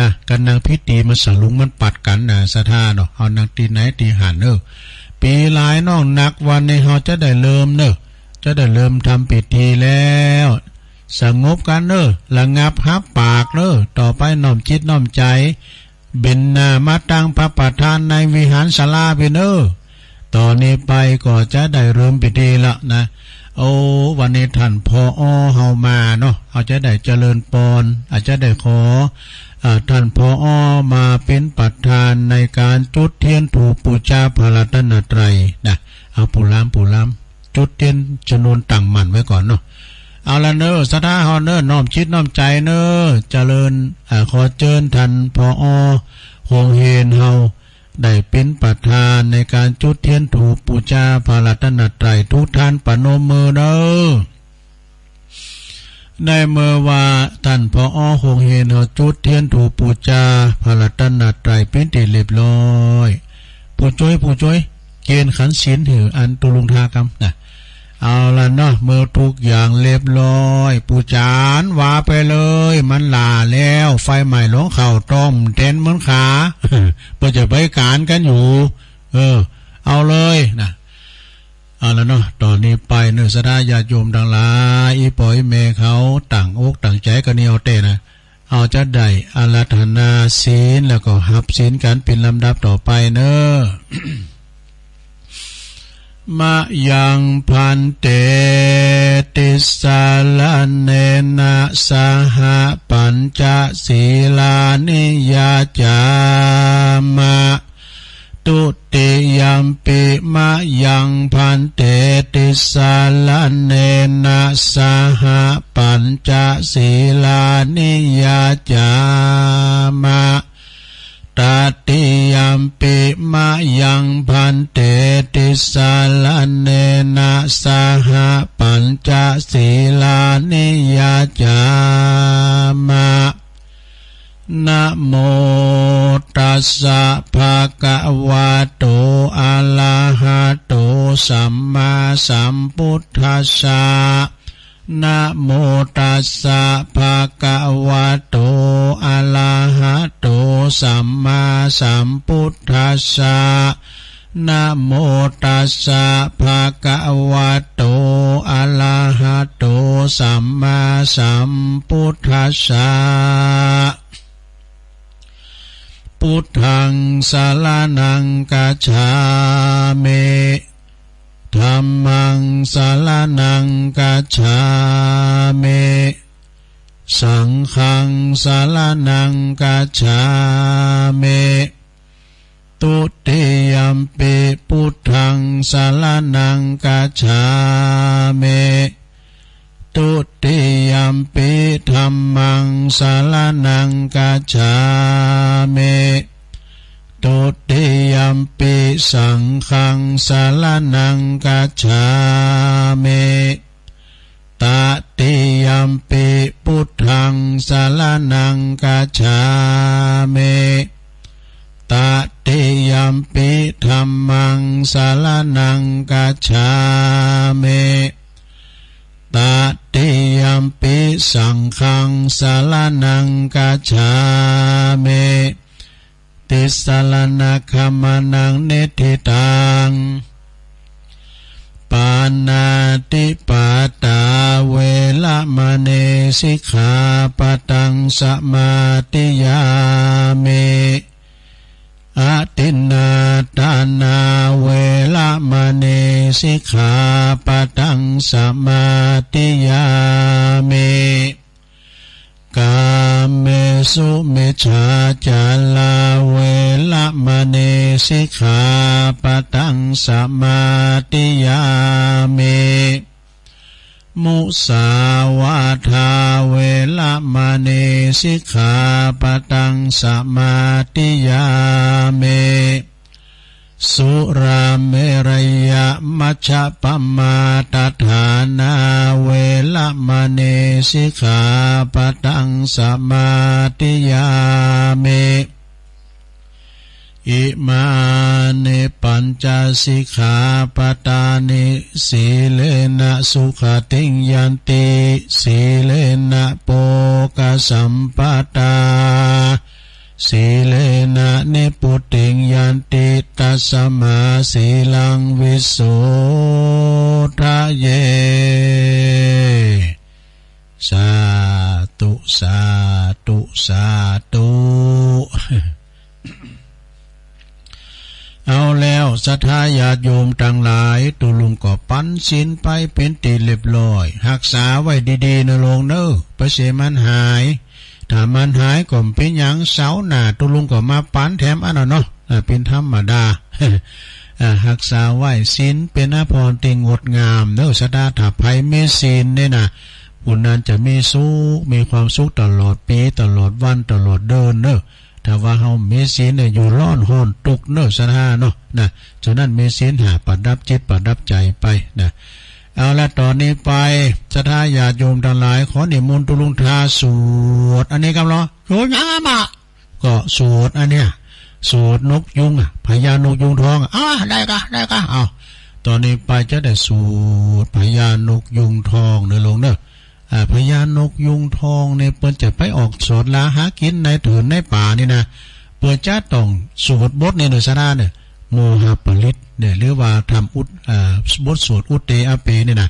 นะกันนางพิธีมันสลุงมันปัดกันนะสะท่าเนาะเอานางตีไหนตีหันปีหลายน้องนักวันในเฮาจะได้เริ่มจะได้เริ่มทำพิธีแล้วสงบกันระงับฮับปากต่อไปน้อมจิตน้อมใจเบนนามาตั้งพระประธานในวิหารศาลาเพิ่นตอนนี้ไปก็จะได้เริ่มพิธีละนะโอ้วันนี้ท่านพอเฮามาเนาะเขาจะได้เจริญพรอาจจะได้ขอท่านพอมาเป็นประธานในการจุดเทียนถูกบูชาพระรัตนตรัยนะเอาปูล้ำจุดเทียนจำนวนตั้งมั่นไว้ก่อนเนาะเอาละสถาฮอนน้อมชิดน้อมใจเจริญขอเชิญท่านพอคงเฮนเฮาได้เป็นประธานในการจุดเทียนถูกบูชาพระรัตนตรัยทุกท่านปนมมือในเมื่อว่าท่านพอคงเห็นเฮาจุดเทียนถูกบูชาพระรัตนตรัยเป็นที่เรียบร้อยผู้ช่วยเกณฑ์ขันศีลถืออันตุลุงทากรรมนะเอาละเนาะเมื่อทุกอย่างเรียบร้อยปูจานว่าไปเลยมันลาแล้วไฟใหม่หลงเข่าต้มเต้นเหมือนขาเพื่อจะไปการกันอยู่เอาเลยนะเอาละเนาะตอนนี้ไปสดาญาติโยมดังหลายอีปอยเมเขาต่างอกต่างใจกันนี่เอาเตนะเอาจะได้อาราธนาศีลแล้วก็หับศีลกันเป็นลำดับต่อไปมะยังพันเตติสาลเนนะสหปัญจศีลานิยาจามะตุติยัมปิมะยังพันเตติสาลเนนะสหปัญจศีลานิยาจามะตติยัมปิมะยังพันเตติสาลเนนะสหปัญจศีลานิยาจามะนะโมตัสสะภะคะวะโตอะระหะโตสัมมาสัมพุทธัสสะนะโมตัสสะภะคะวะโตอะระหะโตสัมมาสัมพุทธัสสะนะโมตัสสะภะคะวะโตอะระหะโตสัมมาสัมพุทธัสสะพุทธังสรณังกัจฉามิธัมมังสรณังกัจฉามิสังฆังสรณังกัจฉามิตุติยัมปิพุทธังสรณังกัจฉามิตุติยัมปิธัมมังสรณังกัจฉามิตุติยัมปิสังฆังสรณังกัจฉามิตติยัมปิพุทธังสรณังกัจฉามิตติยัมปิธัมมังสรณังกัจฉามิตติยัมปิสังฆังสรณังกัจฉามิติสรณคัมมานังเนติตังปานาติปาตาเวละมะเนสิกขาปะตังสมาติยามิอาทินนาทานาเวละมะเนสิกขาปะตังสมาติยามิกาเมสุมิจฉาจาลาเวละมะเนสิกขาปะตังสมาติยามิมุสาวาทาเวละมะเนสิกขาปะตังสมาติยามิสุราเมรยะมัชฌะปมาตฐานาเวละมะเนสิกขาปะตังสมาติยามิอิมานิปัญจสิกขาปทานิสีเลนะสุขติงยันติสีเลนะโภคสัมปทา สีเลนะนิปุติงยันติตัสมาสีลังวิโสทะเยสาธุสาธุสาธุเอาแล้วศรัทธาญาติโยมทั้งหลายตุลุงก็ปันศีลไปเป็นตีเรียบร้อยรักษาไว้ดีๆนะลงเน้อไปเสียมันหายถ้ามันหายก็เป็นหยังเสาหน้าตุลุงก็มาปันแถมอันนั้นเนาะเป็นธรรมดารักษาไว้ศีลเป็นอภรณ์ติงดงามเน้อศรัทธาถ้าไผมีศีลเนี่ยนะผู้นั้นจะมีสุขมีความสุขตลอดปีตลอดวันตลอดเดินเน้อถ้าว่าเฮามีศีลเนี่ยอยู่ร้อนโหนตุกเน้อศรัทธาเนาะนะฉะนั้นมีศีลหาประดับจิตประดับใจไปนะเอาละตอนนี้ไปศรัทธาญาติโยมทั้งหลายขอนิมนต์ตุลุงทาสวดอันนี้ครับเนาะสวดยังอ่ะก็สวดอันเนี้ยสวดนกยุงพญานกยุงทองได้ก็เอาตอนนี้ไปจะได้สวดพญานกยุงทองเด้อลงเด้อพญานกยุงทองเนี่ยเปิ้นจะไปออกสวดลาหากินในเถือนในป่านี่นะเปิ้นจะต้องสวดบทในศรัทธาเนี่ยโมหปริตเนี่ยหรือว่าทำบทสวดอุตเตอเปเนี่ยนะ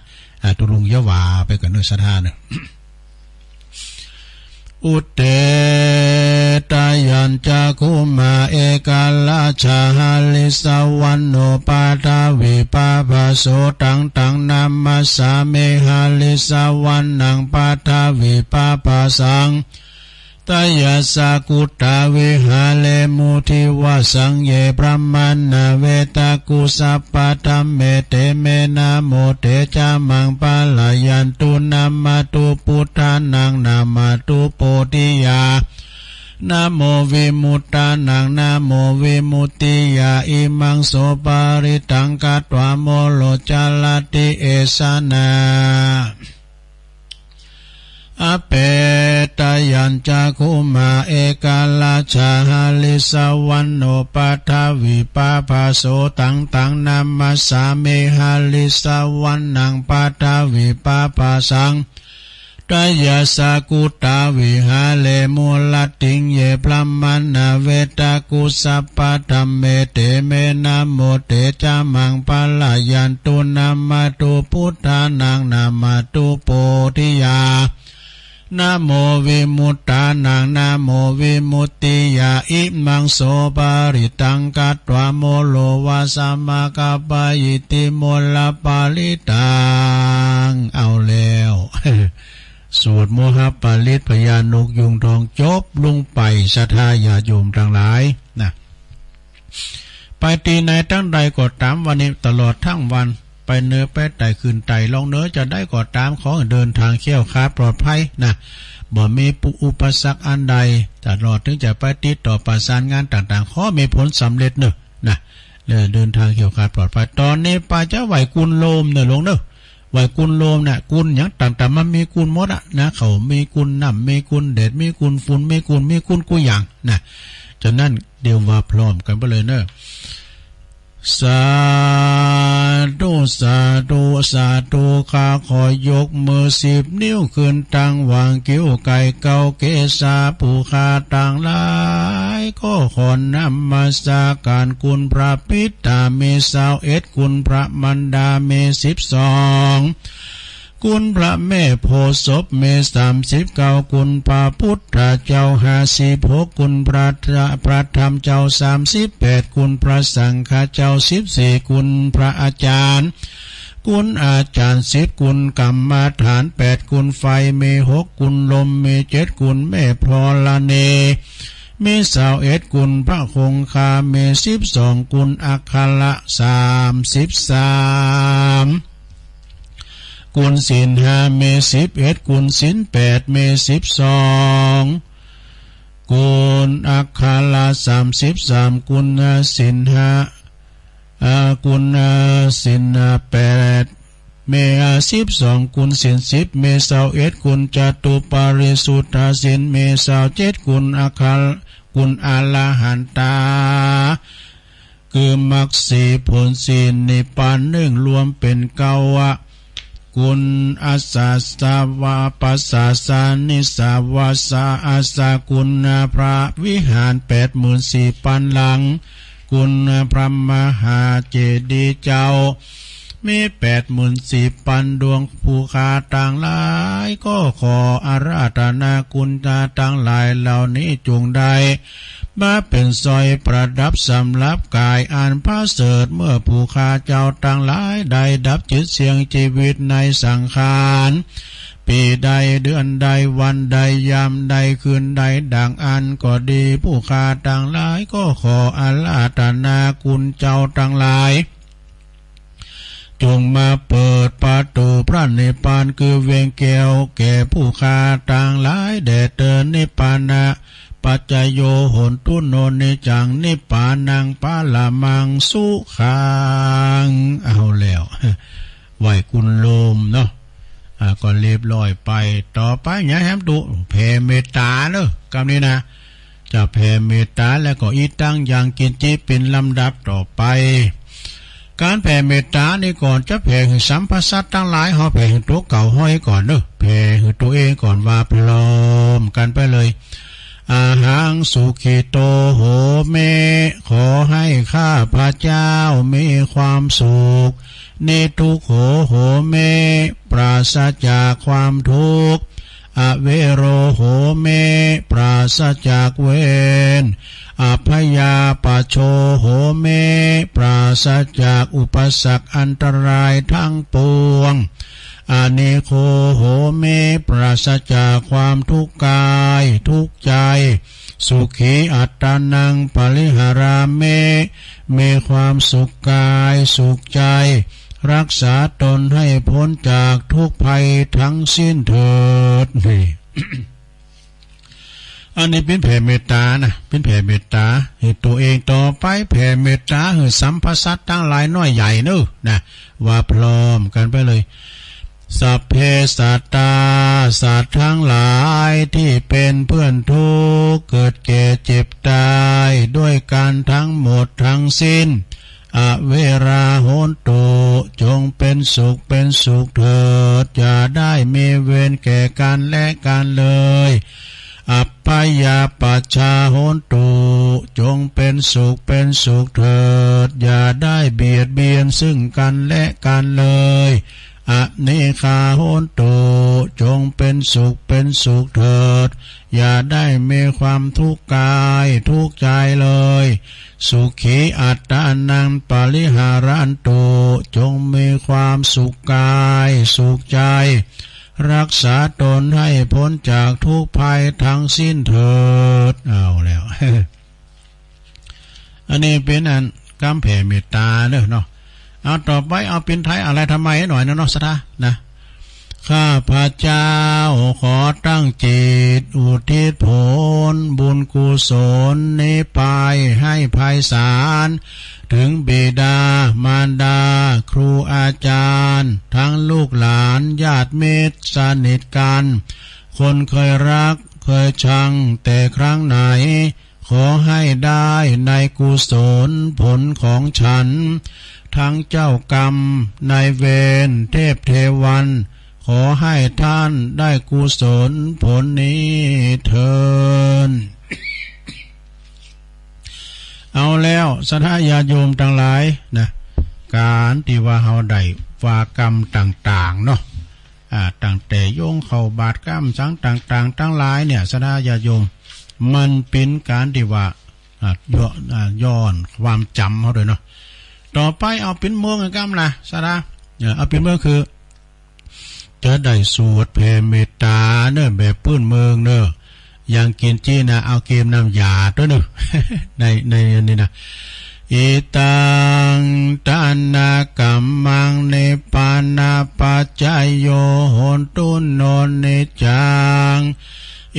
ตุลุงยะวาไปกันด้วยศรัทธาเนี่ยอุตเตตายัญจคุมาเอกาลาชาหลิสวันโนปาทาวิปาภาโสตังนามัสสาเมหาลิสวันนังปาทาวิปาภาสังตายาสากุตาวิหาเลมุทิวาสังเยพระมัณนาเวตากุสัพพะธัมเมเตเมนะโมเตจามังปะลายันตุนามาตุพุทธานังนามาตุโพธิยานะโมวิมุตตานังนะโมวิมุตติยาอิมังโสปาริตังกัตวะโมโลจาลติเอสนาอเปตยัญจคุมาเอกาลาชาหลิสวันโนปัทวิปาภาโสตังนามัสสาเมหาลิสวันนังปัทวิปาภาสังตายาสากุตาวิหาเลมุลติงเยพระมัณนาเวตากุสัพพะธัมเมเตเมนะโมเตจามังปะลายันตุนามาตุพุทธานังนามาตุโพธิยานะโมวิมุตตานังนะโมวิมุตติยาอิมังโสปาริตังกัตวะโมโลวาสัมมากัปปะยิติโมลปาลิตังเอาแล้วสวดโมหปาลิตพญานกยุงทองจบลงไปศรัทธาญาติโยมทั้งหลายนะไปตีในตั้งใดก็ตามวันนี้ตลอดทั้งวันไปเนื้อไปไต่ขึ้นไต่ลองเนื้อจะได้ก็ตามขอเดินทางเขี้ยวขาปลอดภัยนะบ่มีอุปสรรคอันใดตลอดถึงจะไปติดต่อประสานงานต่างๆขอมีผลสำเร็จเนอะนะเดินทางเขี้ยวขาปลอดภัยตอนนี้ไปจะไหวกุลโลมเนอะลงเนอะไหวกุลโลมเนี่ยกุลอย่างต่างๆมันมีกุลหมดอะนะเขามีกุลน้ำมีกุลเด็ดมีกุลฝุ่นมีกุลกูอย่างนะฉะนั้นเดี๋ยวว่าพร้อมกันไปเลยเนอะสาธุสาธุสาธุข้าขอยกมือ10 นิ้วขึ้นตั้งวางกิ้วไก่เกาเกษาผู้ข้าต่างหลายก็ขอนำมาสาการคุณพระปิตาเม21คุณพระมันดาเม12คุณพระแม่โพธิ์ศพเม39คุณพระพุทธเจ้า56คุณพระธรรมเจ้า38คุณพระสังฆเจ้า14คุณพระอาจารย์คุณอาจารย์10คุณกรรมฐาน8คุณไฟเม6คุณลมเม7คุณแม่พรลเนเม21คุณพระคงคาเม12คุณอัคระ33กุลศีล5เม11กุลศีล8เม12กุลอัคคาลา33กุลศีล5กุลศีล8เม12กุลศีล10เม21กุลจตุปาริสุทธาศีลเม27กุลอัคคากุลอรหันตาคือมรรค4ผลศีลนิพพาน1รวมเป็น9 กุลอาสาสาวาปัสสาสานิสาวาสาอาสากุลพระวิหาร84,000 หลังกุลพระมหาเจดีย์เจ้ามี84,000 ดวงผู้ค้าต่างหลายก็ขออาราธนาคุณตาต่างหลายเหล่านี้จงได้มาเป็นสอยประดับสำหรับกายอันพระเสริฐเมื่อผู้ค้าเจ้าต่างหลายได้ดับจิตเสียงชีวิตในสังขารปีใดเดือนใดวันใดยามใดคืนใดดังอันก็ดีผู้ค้าต่างหลายก็ขออาราธนาคุณเจ้าต่างหลายจงมาเปิดประตูพระนิพพานคือเวียงแก้วแก่ผู้ค้าต่างหลายแด่เตือนนิพพานะปัจจโยโหนตุโนนิจังนิพพานังปาลามังสุขังเอาแล้วไหวกุลโลมเนาะก็เรียบร้อยไปต่อไปเนี่ยแฮมตุแผ่เมตตาเนอะคำนี้นะจะแผ่เมตตาแล้วก็อีตั้งอย่างกินจิเป็นลำดับต่อไปการแผ่เมตตานี่ก่อนจะแผ่ให้สัมภสัตทั้งหลายเฮาแผ่ให้ตัวเก่าห้อยก่อนเนอะแผ่ให้ตัวเองก่อนว่าพร้อมกันไปเลยอาหังสุขิโตโหเมขอให้ข้าพระเจ้ามีความสุขเนทุกโหเมปราศจากความทุกข์อเวโรโหเมปราศจากเวรอภยาปโชโหเมปราศจากอุปสรรคอันตรายทั้งปวงอเนโคโหเมปราศจากความทุกข์กายทุกข์ใจสุขีอัตตานังปริหาราเมมีความสุขกายสุขใจรักษาตนให้พ้นจากทุกภัยทั้งสิ้นเถิดนี่ อันนี้เป็นแผ่เมตตานะเป็นแผ่เมตตาให้ตัวเองต่อไปแผ่เมตตาให้สัมภสัตทั้งหลายน้อยใหญ่เนอะนะว่าพร้อมกันไปเลยสัพเพสัตตาสัตว์ทั้งหลายที่เป็นเพื่อนทุกข์เกิดแก่เจ็บตายด้วยกันทั้งหมดทั้งสิ้นอเวราโหนตุจงเป็นสุขเถิดอย่าได้มีเวรแก่กันและกันเลยอัปปยาปัชชาโหนตุจงเป็นสุขเถิดอย่าได้เบียดเบียนซึ่งกันและกันเลยอเนคาโหนตุจงเป็นสุขเถิดอย่าได้มีความทุกข์กายทุกข์ใจเลยสุขีอัตตานังปริหารันตุจงมีความสุขกายสุขใจรักษาตนให้พ้นจากทุกภัยทั้งสิ้นเถิดเอาแล้ว อันนี้เป็นอันกำแผ่เมตตาเนาะเอาต่อไปเอาเป็นไทยอะไรทำไมหน่อยนะเนาะสตานะข้าพระเจ้าขอตั้งจิตอุทิศผลบุญกุศลนี้ไปให้ไพศาลถึงบิดามารดาครูอาจารย์ทั้งลูกหลานญาติมิตรสนิทกันคนเคยรักเคยชังแต่ครั้งไหนขอให้ได้ในกุศลผลของฉันทั้งเจ้ากรรมนายเวรเทพเทวันขอให้ท่านได้กุศลผลนี้เถิด เอาแล้วสัทธาญาโยมทั้งหลายนะการที่ว่าเฮาได้วากรรมต่างๆเนาะตั้งแต่โยงเข้าบาตรกรรมสังต่างๆทั้งหลายเนี่ยสัทธาญาโยมมันเป็นการที่ว่าย้อนความจำเขาด้วยเนาะต่อไปเอาเป็นเมืองกรรมนะสัทธาเอาเป็นเมืองคือจะได้สวดแผ่เมตตาเนอะแบบพื้นเมืองเนอะอย่างกินจีนะเอาเกมน้ำยาด้วยเนอะ ในนี่นะอิตังทานากัมมังเนปานาปัจจโยโหนตุโนนิจัง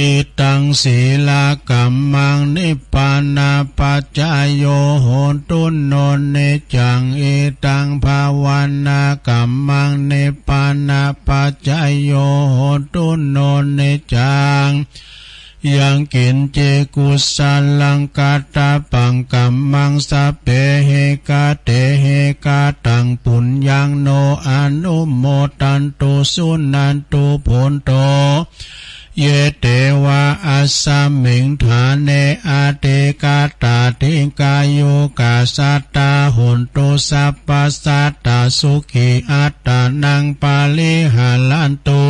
อิตังศีลากัมมังนิปานาปัจจโยโหนตุโนนิจังอิตังภาวนากัมมังนิปานาปัจจโยโหนตุโนนิจัง ยังกินเจกุสัลลังกาตาปังกัมมังสะเปเหกาเตเหกาตังปุญญังโนอนุโมตันตุสุนันตุโพนโตเยเตวะอัสสมิงฐานเนอาเตกาตาทิกายุกาสัตตาหุนตุสัพพสัตตาสุขีอัตตานังปาลิหาลันตุ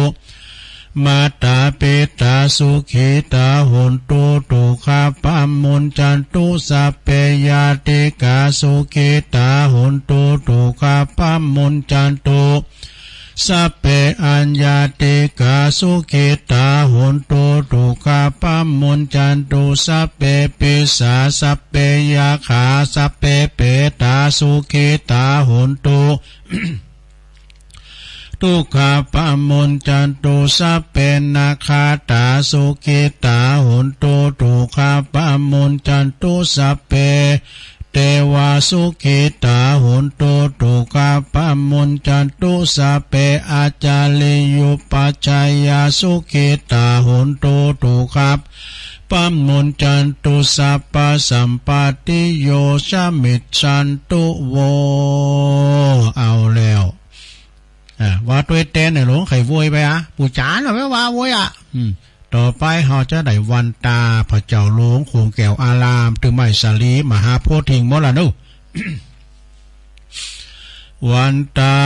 มาตาปิตาสุขีตาหุนตุตุขาปัมมุนจันตุสัพเพยาติกาสุขีตาหุนตุตุขาปัมมุนจันตุสัพเพอัญญาติกาสุขิตาหุนตุตุขาปัมมุนจันตุสัพเพปิสาสัพเพยาขาสัพเพเปตาสุขิตาหุนตุทุกขาปัมมุนจันตุสัพเพนาคาตาสุขิตาหุนตุทุกขาปัมมุนจันตุสัพเพเทวาสุขิตาหุนตุตุกาปัมมุนจันตุสัพเพอาจาริยุปัจจายาสุขิตาหุนตุตุคับปัมมุนจันตุสัพพสัมปติโยชมิจฉันตุโวเอาแล้วว่าตัวเต้นในหลวงไข่โวยไปปู่จ๋าหน่อยไม่ว่าโวยต่อไปเราจะได้วันตาพระเจ้าหลวงคงแก้วอารามถึงไม้สาลีมหาโพธิงมรณุ วันตา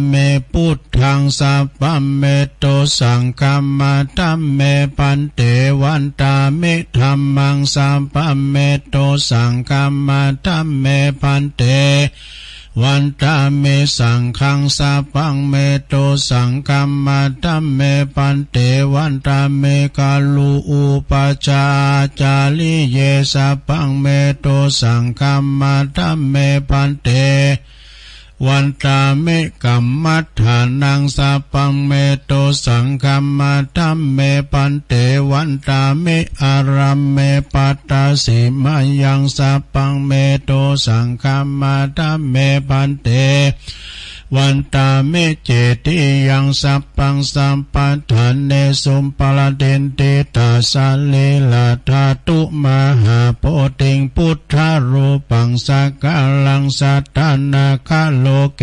เมพุทธังสัพพเมโตสังฆัมมะธัมเมปันเตวันตาเมธัมมังสัพพเมโตสังฆัมมะธัมเมปันเตวันตาเมสังฆังสัพพังเมโตสังฆัมมะธัมเมปันเตวันตาเมกาลูอุปจาจาริเยสัพพังเมโตสังฆัมมะธัมเมปันเตวันตาเมกัมมัฏฐานังสัพพังเมโตสังฆัมมะธัมเมปันเตวันตาเมอารัมเมปัตตาสิมายังสัพพังเมโตสังฆัมมะธัมเมปันเตวันตาเมเจติยังสัพพังสัมปัฏฐานเนสุมปะละเดนเตตาสะเลลาธาตุมหาโพธิงพุทธรูปังสักกะลังสัตตานาคาโลเก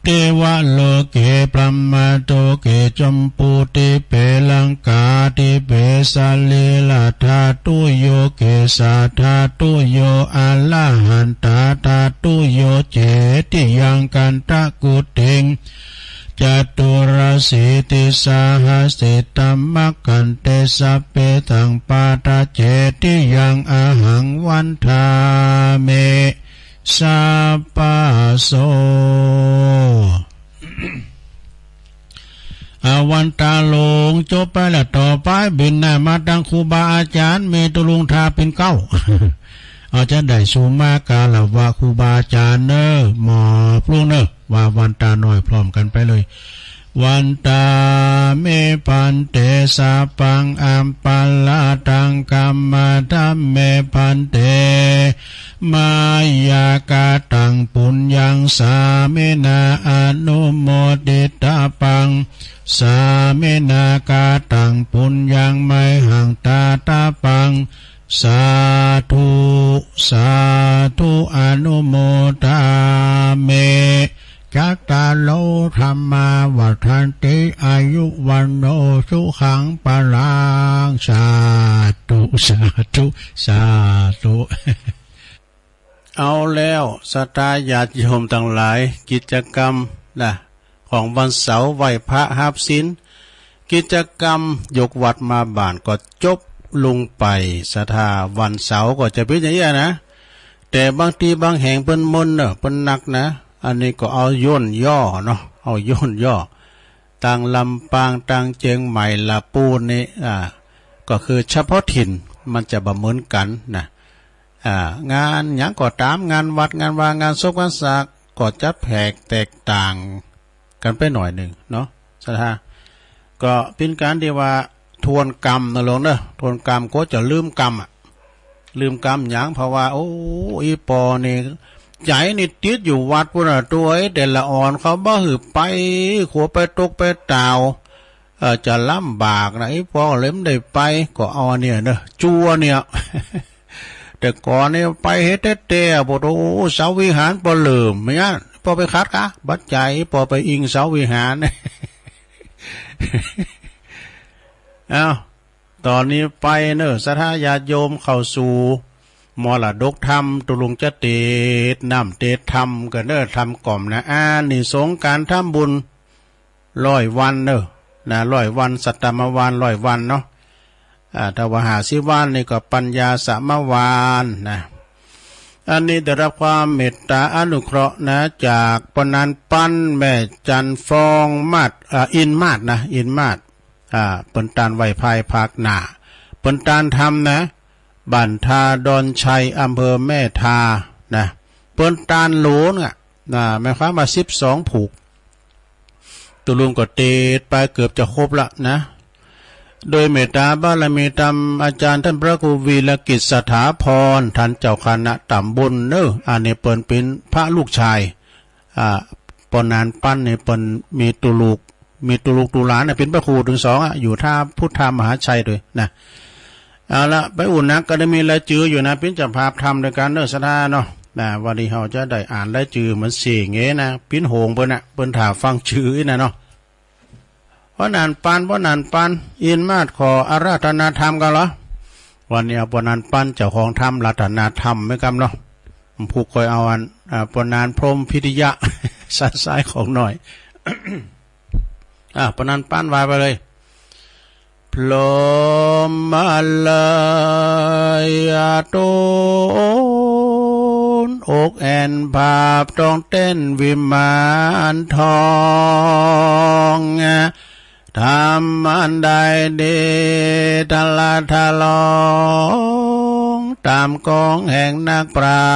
เทวะโลเกปรัมมาโตเกจมปูติเปลังกาติเปสาลีลาธาตุโยเกสาธาตุโยอะละหันตาธาตุโยเจติยังกันตะกุติงจตุรสีติสาหัสติตัมมะกันเตสัพเพทังปาตาเจติยังอหังวันทาเมสัพพะโสวันตาหลงจบไปแล้วต่อไปบินหน้ามาดังครูบาอาจารย์เมตุลุงทาเป็นเก้า อาจจะได้สูมากาลว่าครูบาอาจารย์เนอหมอพลุงเนอว่าวันตาหน่อยพร้อมกันไปเลยวันตาเมปันเตสาปังอัมปัลลาตังกัมมาธัมเมปันเตมายากาตังปุญญังสาเมนาอนุโมติตาปังสาเมนากาตังปุญญังไมหังตาตาปังสาธุสาธุอนุโมทาเมจัตตาโลธรรมาวัฏันติอายุวันโนสุขังปะลังสาธุสาธุสาธุเอาแล้วสัตยาติโยมทั้งหลายกิจกรรมของวันเสาร์ไหว้พระหับศีลกิจกรรมยกวัดมาบ้านก็จบลงไปศรัทธาวันเสาร์ก็จะเป็นอย่างนี้นะแต่บางทีบางแห่งเปิ้นมนเปิ้นหนักนะอันนี้ก็เอาย่นย่อเนาะเอาย่นย่อต่างลำปางต่างเจียงใหม่ละปูนนี่ก็คือเฉพาะถิ่นมันจะบ่เหมือนกันนะงานอย่างก็ตามงานวัดงานวางงานศพงานศพก็จะแผกแตกต่างกันไปหน่อยหนึ่งเนาะศรัทธาก็เป็นการที่ว่าทวนกรรมนะหลวงเนอะทวนกรรมก็จะลืมกรรมลืมกรรมอย่างเพราะว่าโอ้อีปอนี่ใจนี่ติดอยู่วัดพุ่นตัวแต่ละอ่อนเขาบ่หือไปขัวไปตกไปตาว จะลำบากนะไอ้พอเล่มได้ไปก็เอาเนี่ยเนอะจัวเนี่ยแต่ก่อนเนี่ยไปเฮ็ดเต้ๆบอกโอ้เสาวิหารพอเลิ่มไม่งั้นพอไปคัดกะบัดใจพอไปอิงเสาวิหารเอาตอนนี้ไปเนอะสัทธาญาติโยมเข้าสู่มรดกธรรมตุลุงจะเตดน้ำเตดธรรมกันเนอะทำกล่อมนะนี่สงการทำบุญ100 วันเนอะนะ100 วันสัตตมวาน100 วันเนาะถ้าว่า50 วันนี่ก็ปัญญาสมวานนะอันนี้ได้รับความเมตตาอนุเคราะห์นะจากปนันปั้นแม่จันฟองมาดอินมาดนะอินมาดเปิ้นตานไหวภายภาคหน้าเปิ้นตานทำนะบ้านทาดอนชัยอำเภอแม่ทานะเปิ้นตานโหลน่ะหมายความว่า12 ผูกตุลุงก็เตดไปเกือบจะครบละนะโดยเมตตาบารมีตามอาจารย์ท่านพระครูวีรกิจสถาพรท่านเจ้าคณะตำบลเนอะอันนี้เปิ้นเป็นพระลูกชายปนานปั้นเนี่ยเปิ้นมีตุลูกตุหลานเนี่ยเป็นพระครูถึง2อยู่ท่าพุทธมหาชัยด้วยนะเอาละไปอุ่นนักก็ได้มีรายชื่ออยู่นะพิ้นจะพาทำโดยการเนอะสถาเนาะวันนี้เราจะได้อ่านรายชื่อเหมือนเสียงเงี้ยนะพิ้นโหงเปิ้นเปิ้นถาฟังชื่อนะเนาะเพราะนานปานอินมาดขออาราธนาธรรมกันเหรอวันนี้ปนานปันเจ้าของธรรมรัตนาธรรมไม่กำเนาะผูกคอยเอาปนานพรหมพิทยะสันซ้ายของหน่อย ปนานปันวายไปเลยพรหมลายตุนอกแอนภาพต้องเต้นวิมานทองทำอันใดดีทลาทลองตามกองแห่งนักปรา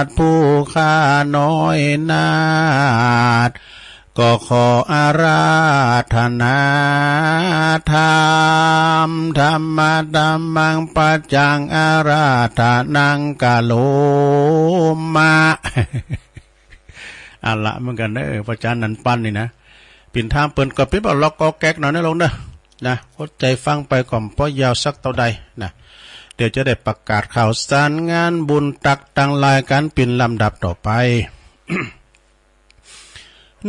ชญ์ผู้ข้าน้อยนาฏก็ขออาราธนาธรรมธรรมะธัมมังปัจจังอาราธนังกะโลมาอะละเหมือนกันเด้อพระอาจารย์นันปั้นนี่นะปิ่นทางเปิ้นก็เป็นบ่ล็อกก็แก๊กหน่อยนะลงเด้อนะเข้าใจฟังไปก่อนเพราะยาวสักเท่าใดนะเดี๋ยวจะได้ประกาศข่าวสารงานบุญตักตังลายกันปิ่นลำดับต่อไป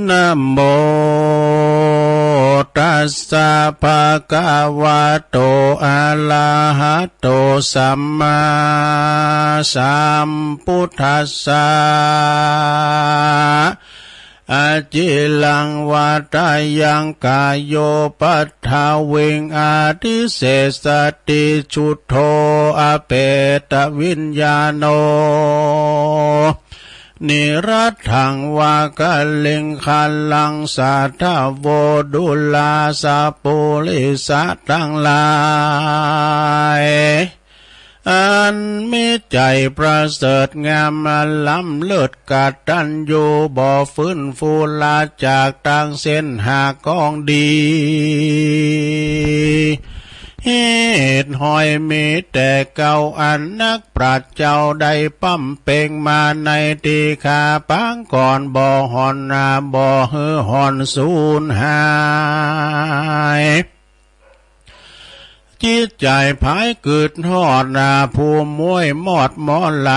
นะโมตัสสะภะคะวะโตอะระหะโตสัมมาสัมพุทธัสสะอาจิลังวัฏายังกายโยปัฏฐาเวงอาทิเสสติชุโธอเปตวิญญาโนนิรัตถังวากะเลงคันลังสัทธโวดุลาสาปุริสัตทั้งหลายอันมีใจประเสริฐงามล้ำเลิศกตัญญูบ่ฟื้นฟูลาจากทางเส้นหากองดีเหตุหอยมีแต่เก่าอันนักปราชญ์เจ้าได้ปั้มเป่งมาในตีขาปังก่อนบ่หอนบ่ฮือหอนสูญหายจิตใจภายเกิดหอดผู้มวยมอดมอล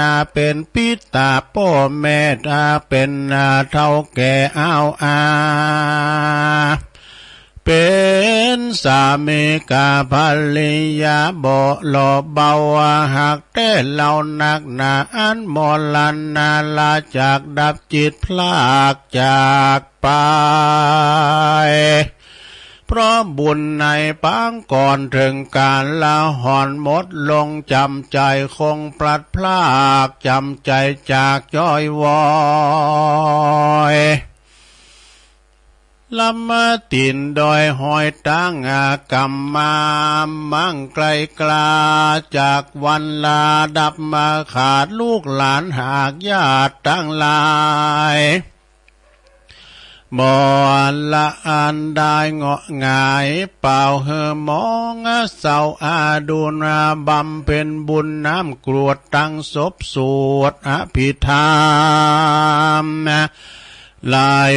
าเป็นปิตาพ่อแม่เป็นเท่าแก่อ้าวเป็นสามีกาภริยาบ่หล่อเบาหักแต่เหล่านักหนาอันมอลลาจากดับจิตพลากจากไปเพราะบุญในปางก่อนถึงการละหอนหมดลงจำใจคงปลัดพลากจำใจจากย้อยวอยลำมาตินดอยหอยตั้งกำมามั่งไกลกลาจากวันลาดับมาขาดลูกหลานหากญาติตั้งหลายบ่ละอันได้เงาะงายเป่าเหือมองเศร้าดูนาบำเป็นบุญน้ำกรวดตั้งศพสวดอภิธรรม ลาย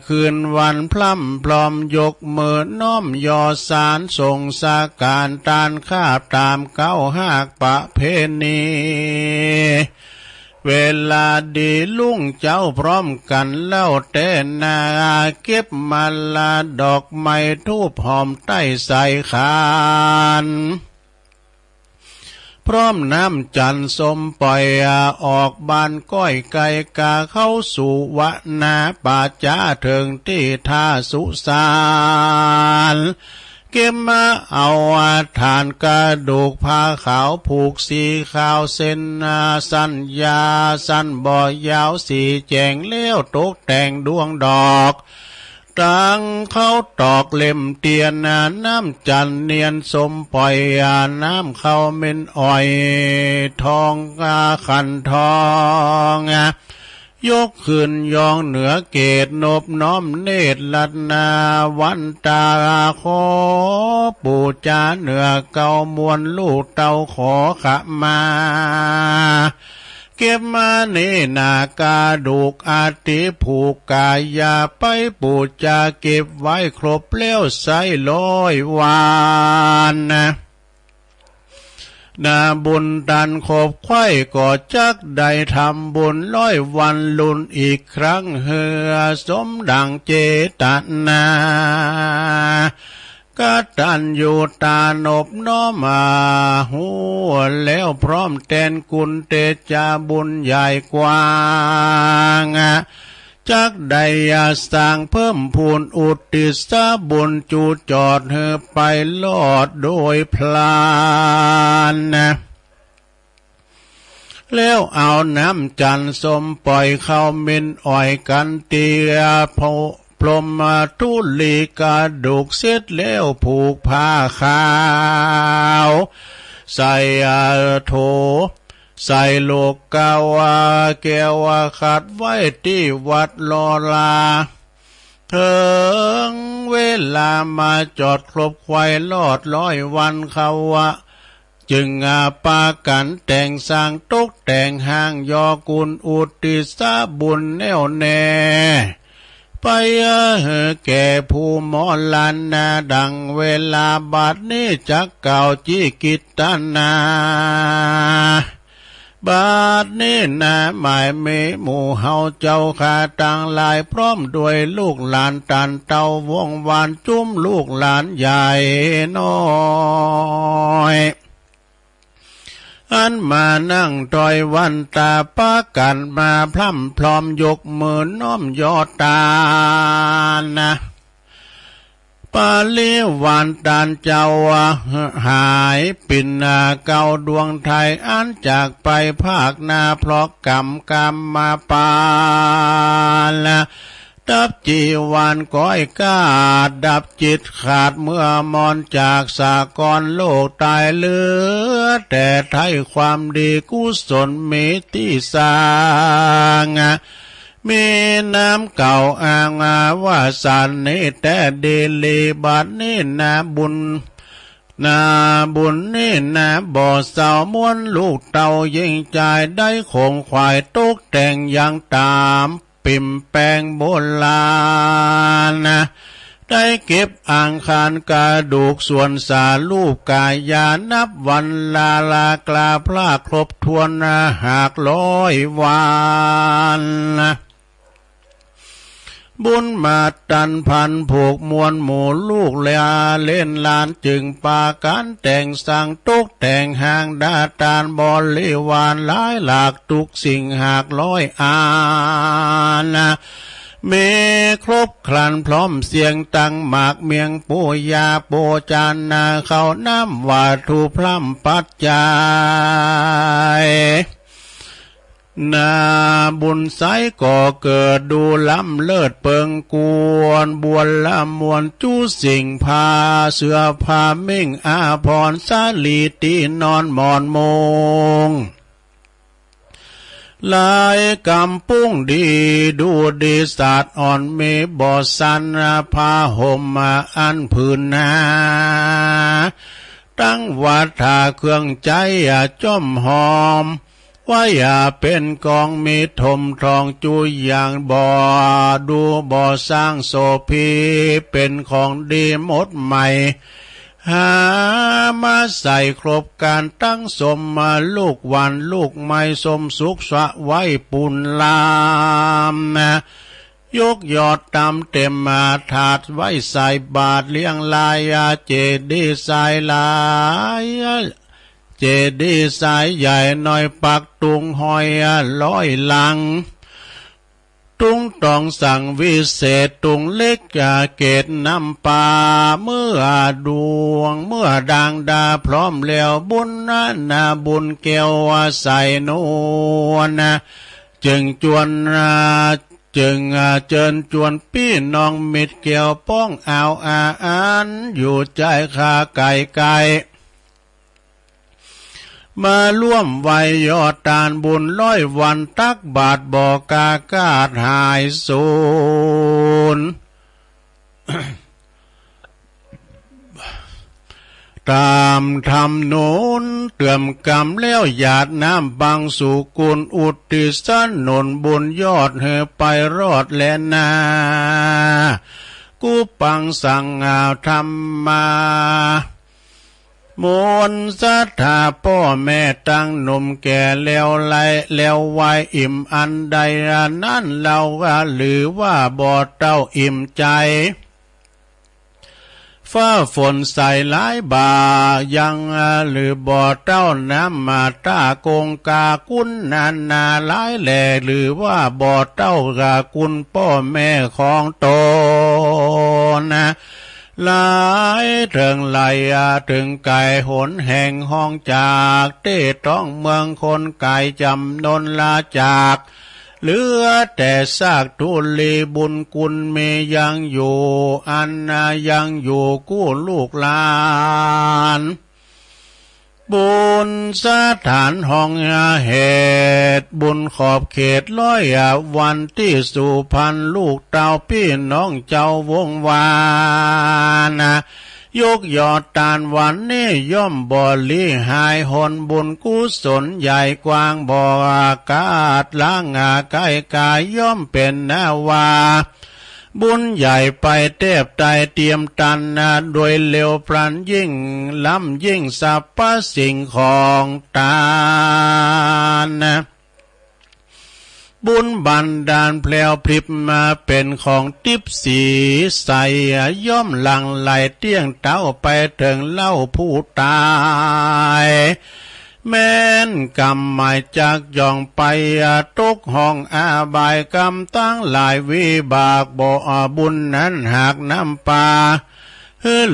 คืนวันพล่ำพลอมยกมือน้อมยอสารส่งสาการตานคาบตามเก้าหากประเพณีเวลาดีลุ่งเจ้าพร้อมกันเล่าแต่นาเก็บมาลาดอกไม้ทูบหอมใต้ใส่ขานพร้อมน้ำจันทร์สมปล่อยออกบานก้อยไก่กาเข้าสู่วนาป่าจ้าเถิงที่ท่าสุสานเก็บมาเอาฐานกระดูกผ้าขาวผูกสีขาวเส้นสัญญาสั้นบ่อยาวสีแจงเลี้ยวตกแต่งดวงดอกตั้งเขาตอกเล่มเตียนน้ำจันเนียนสมปล่อยน้ำเขาเม็นอ้อยทองขันทองยกขึ้นยองเหนือเกตนบน้อมเนตรลัดนาวันตาขอปูจาเหนือเก่ามวลลูกเต่าขอขมาเก็บมาเนนากาดูกอาติผูกกายาไปปูจาเก็บไว้ครบเลี้ยวใส่ร้อยวานนาบุญดันขบไข่ก็จักได้ทำบุญ100 วันลุนอีกครั้งเฮือสมดังเจตนากตัญญูตานบน้อมหัวแล้วพร้อมแทนกุลเตจาบุญใหญ่กว้างจักได้สร้างเพิ่มพูนอุติสบุญจูจอดเธอไปลอดโดยพลานแล้วเอาน้ำจันทร์สมปล่อยเข้าเม็นอ้อยกันเตียพรมทุลีกาดุกเสร็จแล้วผูกผ้าขาวใส่โถใส่โลกกาวาแก้วขัดไว้ที่วัดลอลาถึงเวลามาจอดครบควายลอด100 วันเขาจึงปากันแต่งสร้างตกแต่งห้างยอกุลอุติสบุญแน่วแน่ไปแก่ผู้หมอลันนาดังเวลาบัดนี้จักเก่าจิกิตนาบาดนี้นะหมายเมหมู่เฮาเจ้าขาต่างหลายพร้อมด้วยลูกหลานตันเต้าวงวานจุ้มลูกหลานใหญ่น้อยอันมานั่งตอยวันตาปากันมาพร่ำพร้อมยกมือน้อมยอตานะปาลีวานตานเจ้าหายปิ่นเก่าดวงไทยอันจากไปภาคนาเพราะกรรมมาปาละดับจีวานก้อยกาดดับจิตขาดเมื่อมอนจากสากรโลกตายเหลือแต่ไทยความดีกุศลมีที่สร้างมีน้ำเก่าอ้างว่าสันนี้แต่เดลีบัดนี้นาบุญนี่นาบ่อสาวม้วนลูกเต่ายิ่งใจได้คงควายตกแต่งอย่างตามปิ่มแปงโบราณได้เก็บอ่างคานกระดูกส่วนสาลูกกายานับวันลากลาพลาครบทวนหาก100 วันบุญมาตันพันผูกมวลหมู่ลูกเล่นลานจึงปากันแต่งสั่งตกแต่งห้างดาตานบริวารหลายหลากทุกสิ่งหาก100 อันเมครบครันพร้อมเสียงตังหมากเมียงปูยาโปจานนาเขาน้ำวัตถุพร่ำปัจจัยนาบุญไซก่อเกิดดูล้ำเลิศเปิงกวนบวนละมวนจู้สิ่งพาเสือพามิ่งอาพรสาลีตีนอนหมอนมงลายกำปุ้งดีดูดีศาสตร์อ่อนเมบ่อสันพาห่มอันพื้นนาตั้งวัดถาเครื่องใจจ้อมหอม ว่าอย่าเป็นกองมีถมทองจุยอย่างบ่อดูบ่อสร้างโสพีเป็นของดีหมดใหม่หามาใส่ครบการตั้งสมมาลูกวันลูกไม่สมสุขสะไว้ปุนลามนะยกยอดตำเต็มมาถาดไว้ใส่บาทเลี้ยงลายเจดีย์สายลายเจดีย์สายใหญ่หน่อยปักตุงหอยร้อยลังตุงต้องสั่งวิเศษตุงเล็กเกตน้ำปลาเมื่อดวงเมื่อดังดาพร้อมแล้วบุญนาบุญเกวใส่นวลจึงจวนจึงเจิญจวนพี่น้องมิตรเกี่ยวป้องเอานอยู่ใจข้าไก่มาร่วมไวยยอดตานบุญร้อยวันตักบาทบอกกากาศหายสูญ ตามทำนูนเตื่อมกำแล้วหยาดน้ำบางสู่กุลอุติสนนบุญยอดเฮไปรอดแลนากูปังสั่งธรรมามนสัทธาพ่อแม่ตั้งหนุ่มแก่แล้วไล่แล้วไว้อิ่มอันใดนั้นเราหรือว่าบ่เต้าอิ่มใจฟ้าฝนใส่หลายบายังหรือบ่เต้าน้ำมาตากงกากุนนาหลายแหล่หรือว่าบ่เต้ากากุนพ่อแม่ของตนหลายถึงไหลถึงไก่หนแห่งห้องจากเต้ต้องเมืองคนไก่จำนนลาจากเหลือแต่ซากทุลีบุญกุลเมยังอยู่อันยังอยู่กู้ลูกหลานบุญสถานห้องเหตุบุญขอบเขตร้อยวันที่สุพรรณลูกเต้าพี่น้องเจ้าวงวานยกยอดตานวันนี้ย่อมบ่ลีหายหนบุญกุศลใหญ่กว้างบ่อากาศล้างใกล้กายย่อมเป็นนาวาบุญใหญ่ไปเทบไตเตรียมตันโดยเร็วพลันยิ่งล้ำยิ่งสรรพสิ่งของตานบุญบันดาลแพลวพริบมาเป็นของทิพสีใสย่อมหลังไหลเตี้ยงเต้าไปถึงเล่าผู้ตายแม้นกรรมหมายจากย่องไปตกห้องอาบายกรรมตั้งหลายวิบากบ่บุญนั้นหากน้ำปา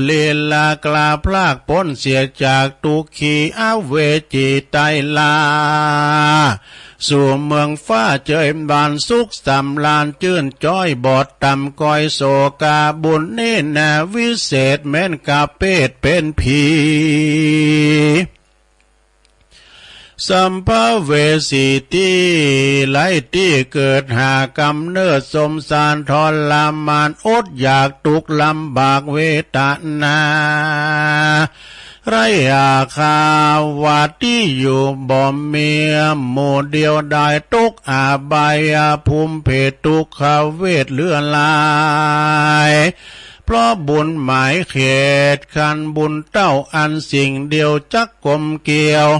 เลลากลาพลากพ้นเสียจากตุขีอาเวจีไตลาสู่เมืองฟ้าเจยบานสุขสำลานจื่นจ้อยบอดตำก้อยโศกาบุญนี่นาวิเศษแม้นกาเปตเป็นผีสัมภเวสีที่ไหลที่เกิดหากำเนิดสมสารทรลามานอดอยากทุกข์ลำบากเวทนาไรคาวาที่อยู่บ่มีหมู่เดียวได้ทุกอาบายภูมิเพศทุกขเวทเลื่อนลายเพราะบุญหมายเขตคันบุญเต้าอันสิ่งเดียวจักกลมเกี่ยว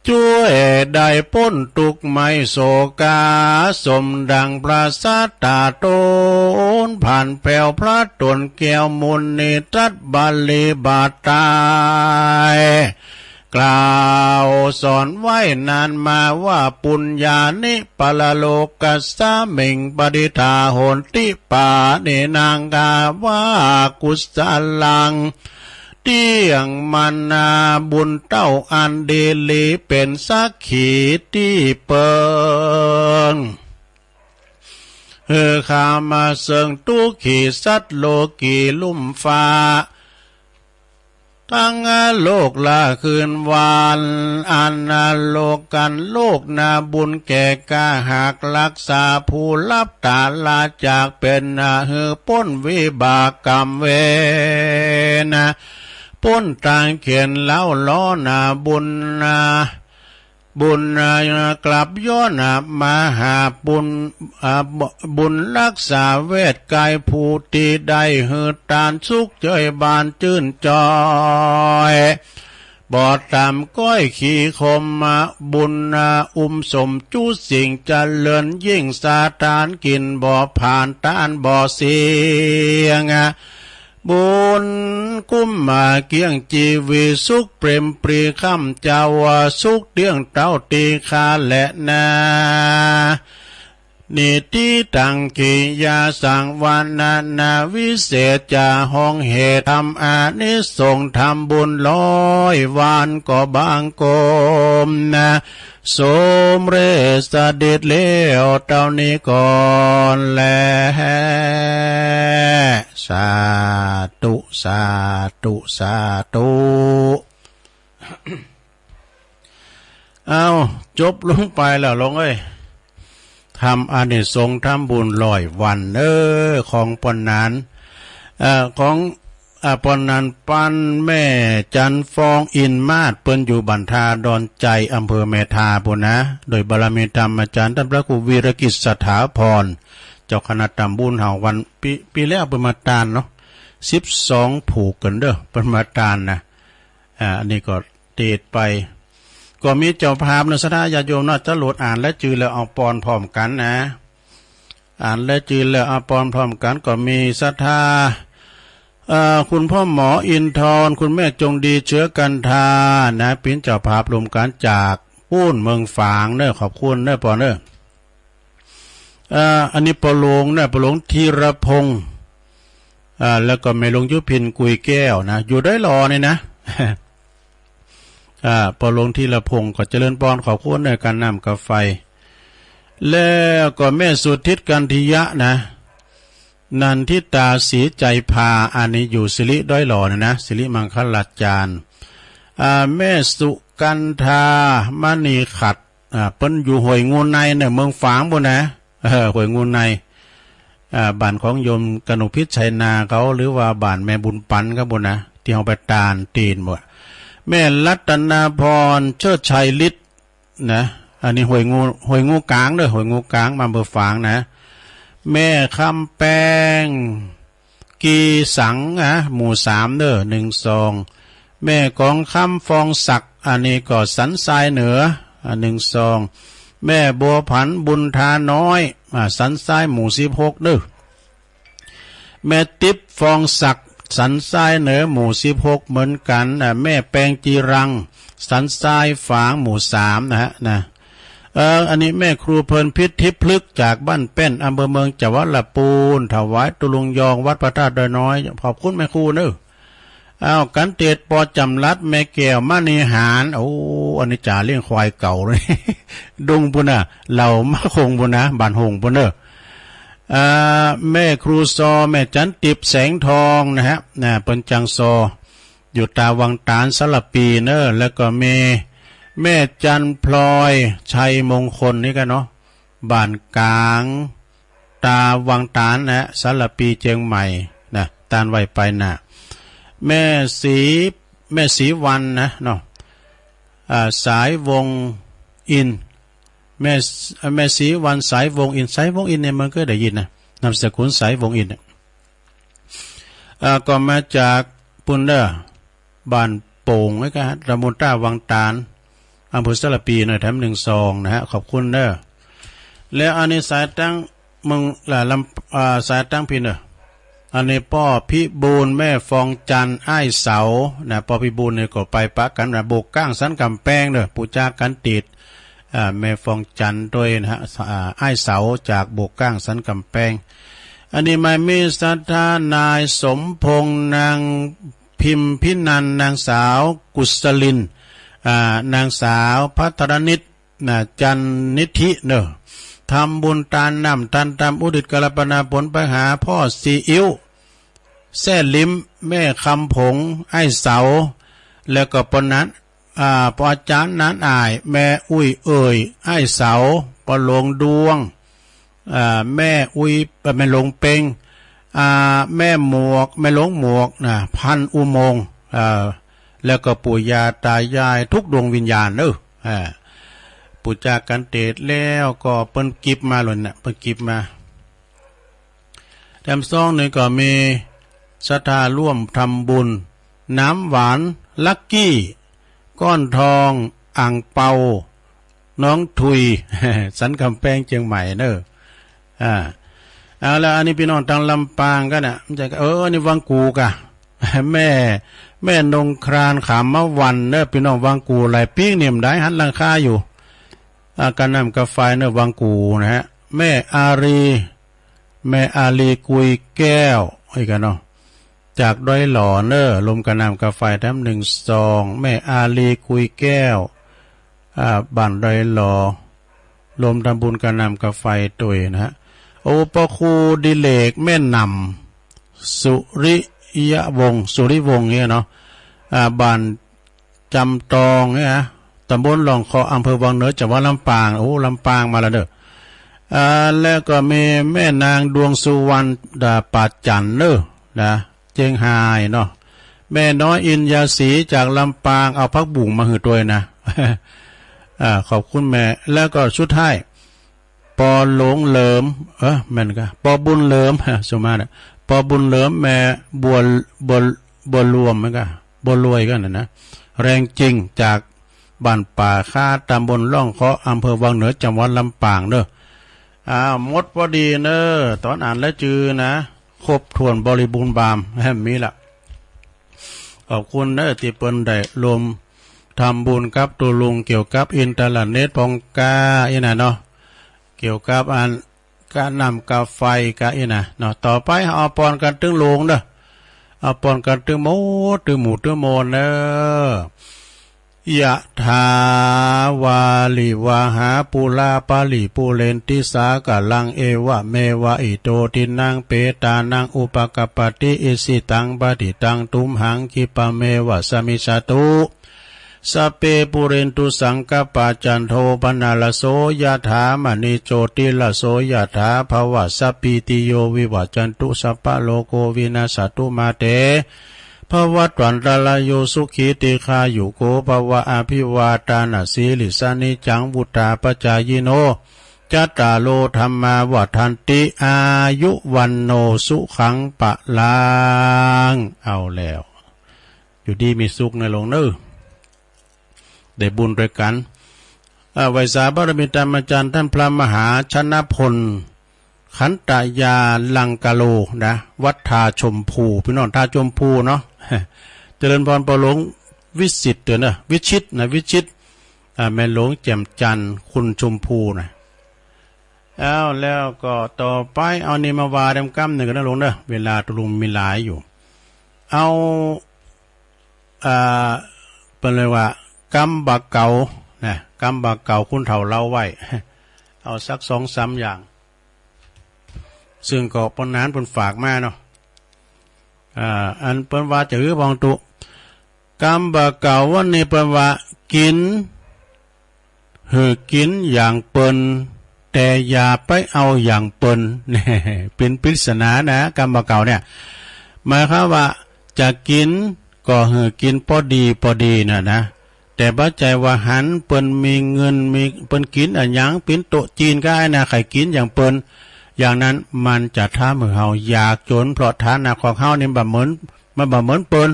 ช่วยได้พ้นทุกข์ไม่โศกาสมดังพระสัตตาโตนผ่านแผ่วพระตนแก้วมุนนิทัตบาลีบาตายกล่าวสอนไว้นานมาว่าปุญญานิปะละโลกัสสะเม่งปฏิทาโหนติปาเนนางกาวากุศลังเตียงมันนาบุญเต้าอันเดลีเป็นสักขีที่เปิงข้ามาเสิงตุขีสัตโลกีลุ่มฟ้าตั้งโลกละคืนวานอันโลกกันโลกนาบุญแก่กาหากรักษาผู้รับตาลาจากเป็นพ้นวิบากกรรมเวนะพ้นต่างเขียนเล่าล้อนาบุญ บุญกลับย้อนมาหาบุญรักษาเวทกายผู้ที่ได้หือตานสุขเจยบานจื่นจอยบอดตามก้อยขี่คมมาบุญสมจุสิ่งเจริญยิ่งสาตานกินบ่อผ่านตานบ่อเสียงบุญกุ้มมาเกียงจีวีสุขเปรมปรีคำเจ้าวสุขเดียงเต้าตีคาและนานิติตังกิยาสังวานาวิเศษจาห้องเหตุทำอานิสงส์ทำบุญ100 วันก็บางกมสมเรสเด็จเลี้ยวเต้านี้ก่อนแลสาธุสาธุสาธุเอาจบลงไปแล้วลงเอ้ยทำอานิสงส์ทำบุญ100 วันของปนนั้นของปนนั้นปันแม่จันฟองอินมาศเปิ้นอยู่บันทาดอนใจอำเภอเมทาปุ่นนะโดยบารมีธรรมอาจารย์ท่านพระครูวีรกิจสถาพรเจ้าคณะตำบุญเฮาวันปีแล้วเป็นมาตานเนาะ12ผูกกันเด้อเป็นมาตานนะอันนี้ก็เตดไปก็มีเจ้าภาพในสถาญาติโยมน่าจะโหลดอ่านและจือแล้วเอาปอนพร้อมกันนะอ่านและจือแล้วเอาปอนพร้อมกันก็มีศรัทธาคุณพ่อหมออินทร์คุณแม่จงดีเชื้อกันทานะเป็นเจ้าภาพรวมกันจากปุ้นเมืองฝางเน้อขอบคุณเน้อปอนเน้ออันนี้ปลงเน้อปลงธีรพงศ์แล้วก็แม่ลงยุพินกุยแก้วนะอยู่ได้รอนี่นะปลงธีรพงศ์ก็เจริญปอนขอบคุณในการนำกาไฟแล้วก็แม่สุทิศกันทิยะนะนันทิตาสีใจพาอันนี้อยู่สิริด้อยหล่อนะสิริมังคลาจารย์แม่สุกันทามณีขัดเปิ้นอยู่ห้วยงูในเนี่ยเมืองฝางบ่นะห้วยงูในบ้านของโยมกนกพิษชัยนาเขาหรือว่าบ้านแม่บุญปันครับบ่นะที่เฮาไปตานตีนบ่แม่รัตนาพรเชิดชัยฤทธิ์นะอันนี้ห้วยงูกลางเด้อห้วยงูกลางมาเบอร์ฝางนะแม่คำแป้งกีสังหมู่3เด้อ12แม่กองคำฟองศักดิ์อันนี้ก็สันทรายเหนือ12แม่บัวผันบุญทาน้อยสันทรายหมู่16เด้อแม่ติ๊บฟองศักดิ์สันทรายเหนือหมู่16เหมือนกันแม่แปงจีรังสันทรายฝางหมู่3นะอันนี้แม่ครูเพลินพิษทิพพลึกจากบ้านแป้นอำเภอเมืองจังหวัดลำพูนถวายตุลุงยองวัดพระธาตุดอยน้อยขอบคุณแม่ครูเนอะกันเตดปอจำรัดแม่แก้วมานิหารอันนี้จ่าเลี้ยงควายเก่าเลยดงปุ่นน่ะเหล่ามาคงปุ่นนะบ้านหงปุ่นเนอะแม่ครูซอแม่จันติบแสงทองนะฮะเป็นจังซออยู่ตาวังตาลสลับปีเนอะแล้วก็แม่จันพลอยชัยมงคลนี่กันเนาะบ้านกลางตาวังตาลนะสารปีเชียงใหม่นะตาลไว้ไปนะแม่สีวันนะเนาะสายวงอินแม่สีวันสายวงอินเนี่ยมันก็ได้ยินนะนามสกุลสายวงอินก็มาจากปุนเดอร์บ้านโป่งไอ้กันตำบลต้าวังตาลอำเภอสระปีหน่อยแถม12นะฮะขอบคุณเด้อแล้วอันนี้สายตั้งมึงสายตั้งพี่เด้ออันนี้พ่อพิบูลแม่ฟองจันอ้ายเสานะพ่อพิบูลเนี่ยก็ไปปะกันนะโบกก้างสันกำแพงเด้อปูจากันติดแม่ฟองจันด้วยนะฮะอ้ายเสาจากโบกก้างสันกำแพงอันนี้ไม่มีศรัทธานายสมพงษ์นางพิมพินันนางสาวกุศลินนางสาวพัทรนิตจันนิธิเนอะทำบุญทานนำทันทำอุดิตกรปนาผลไปหาพ่อซีอิ๊วแซ่ลิ้มแม่คำผงไอ้เสาแล้วก็ปนัดปอจานนั้นอายแม่อุ้ยไอ้เสาปลงดวงแม่อุ้ยแม่ลงเปงแม่หมวกแม่ลงหมวกพันอุโมงค์แล้วก็ปู่ย่าตายายทุกดวงวิญญาณ ปูจากันเตดแล้วก็เปิ้นกิบมาหล่นน่ะเปิ้นกิบมาแถมซองหนึ่งก็มีศรัทธาร่วมทำบุญน้ำหวานลักกี้ก้อนทองอ่างเปาน้องทุย สันคำแป้งเชียงใหม่เนอะเอาแล้วอันนี้พี่น้องทางลำปางก็น่ะมันจะนี่วังกูกะ แม่นงครานขามะวันเนอะพี่น้องวังกูหลายปีเนี่ยมได้หันหลังคาอยู่การนำกาแฟเนอะวังกูนะฮะแม่อารีกุยแก้วไอ้กันเนาะจากดอยหล่อเนอลมกระนำกาแฟแถม1 ซองแม่อาลีคุยแก้วบ้านดอยหล่อลมทำบุญกระนำกาแฟตุยนะฮะโอปคูดิเลกแม่นำสุริวงศ์เนี่ยเนาะบ้านจำตองเนี่ยนะตำบลหลองคออำเภอวังเหนือจังหวัดลำปางลำปางมาแล้วเด้อแล้วก็มีแม่นางดวงสุวรรณปาจันเนอนะเจียงไฮ้เนาะแม่น้อยอินยาศรีจากลำปางเอาพักบุ่งมาหือตัวนะ ขอบคุณแม่แล้วก็ชุดท้ายปอหลงเหลิมแม่นก็ปอบุญเหลิมสมานะปอบุญเหลิมแม่บัวรวมมันก็บัวรวยกันนะแรงจริงจากบ้านป่าค่าตำบลล่องเคาะอำเภอวังเหนือจังหวัดลำปางเด้อหมดพอดีเนอตอนอ่านแล้วจือนะครบถ้วนบริบูรณ์บามมีละขอบคุณเนอที่เปิ้นได้รวมทำบุญกับตัวลุงเกี่ยวกับอินเทอร์เน็ตปองกาอีน่ะเนาะเกี่ยวกับการนำกาไฟกาอีน่ะเนาะต่อไปเอาปอนกันตึงลงเด้อเอาปอนกันตึงหมูตึงโมนเนอยะถาวาลิวาหาปุลาปาลิปุเรนติสากะลังเอวะเมวะอิโตทินังเปตานังอุปกปติอิสิตังปฏิตังตุมหังคิปะเมวะสมิสตุสัพเพปุเรนตุสังกปาจันโทปนาลโสยะถามณีโจติลโสยะถาภวะสัพพิติโยวิวัจจันตุสัพพะโลโกวินาศตุมาเตภวัตวันตรายโยสุขีติคาอยู่โกภวะอภิวาตานาสีลิสานิจังวุตาปจายโนจัตตาโลธรรมาวัฏันติอายุวันโนสุขังปะลังเอาแล้วอยู่ดีมีสุขในหลวงเนื้อได้บุญด้วยกันไวสาบารมีธรรมอาจารย์ท่านพระมหาชนะพลขันตยาลังกาโลนะวัดทาชมพูพี่น้องทาชมพูเนาะเจริญพรปหลวงวิสิตเถอะนะวิชิตแม่หลวงแจ่มจันทร์คุณชมพูนะแล้วก็ต่อไปเอานี่มาวาดำกั้มหนึ่งนะหลวงเด้อเวลาตรุมมีหลายอยู่เอาเป็นเลยว่ากำบักเก่านะกำบักเก่าคุณเฒ่าเล่าไว้เอาสัก2-3อย่างซึ่งก็ปนนั้นเพิ่นฝากมาเนาะอันเพิ่นว่าจะบองตุกำบักเก่าวันนี้เพิ่นว่ากินกินอย่างเปิ้นแต่อย่าไปเอาอย่างเปิ้นเป็นปริศนานะกำบักเก่าเนี่ยหมายความว่าจะกินก็กินพอดีนะแต่ปัจจัยว่าหันเปิ้นมีเงินมีเปิ้นกินอันหยังเป็นโต๊ะจีนก็ได้นะใครกินอย่างเปิ้นอย่างนั้นมันจะทำให้เฮาอยากจนเพราะฐานะของเฮานี่บ่เหมือนเปิ้น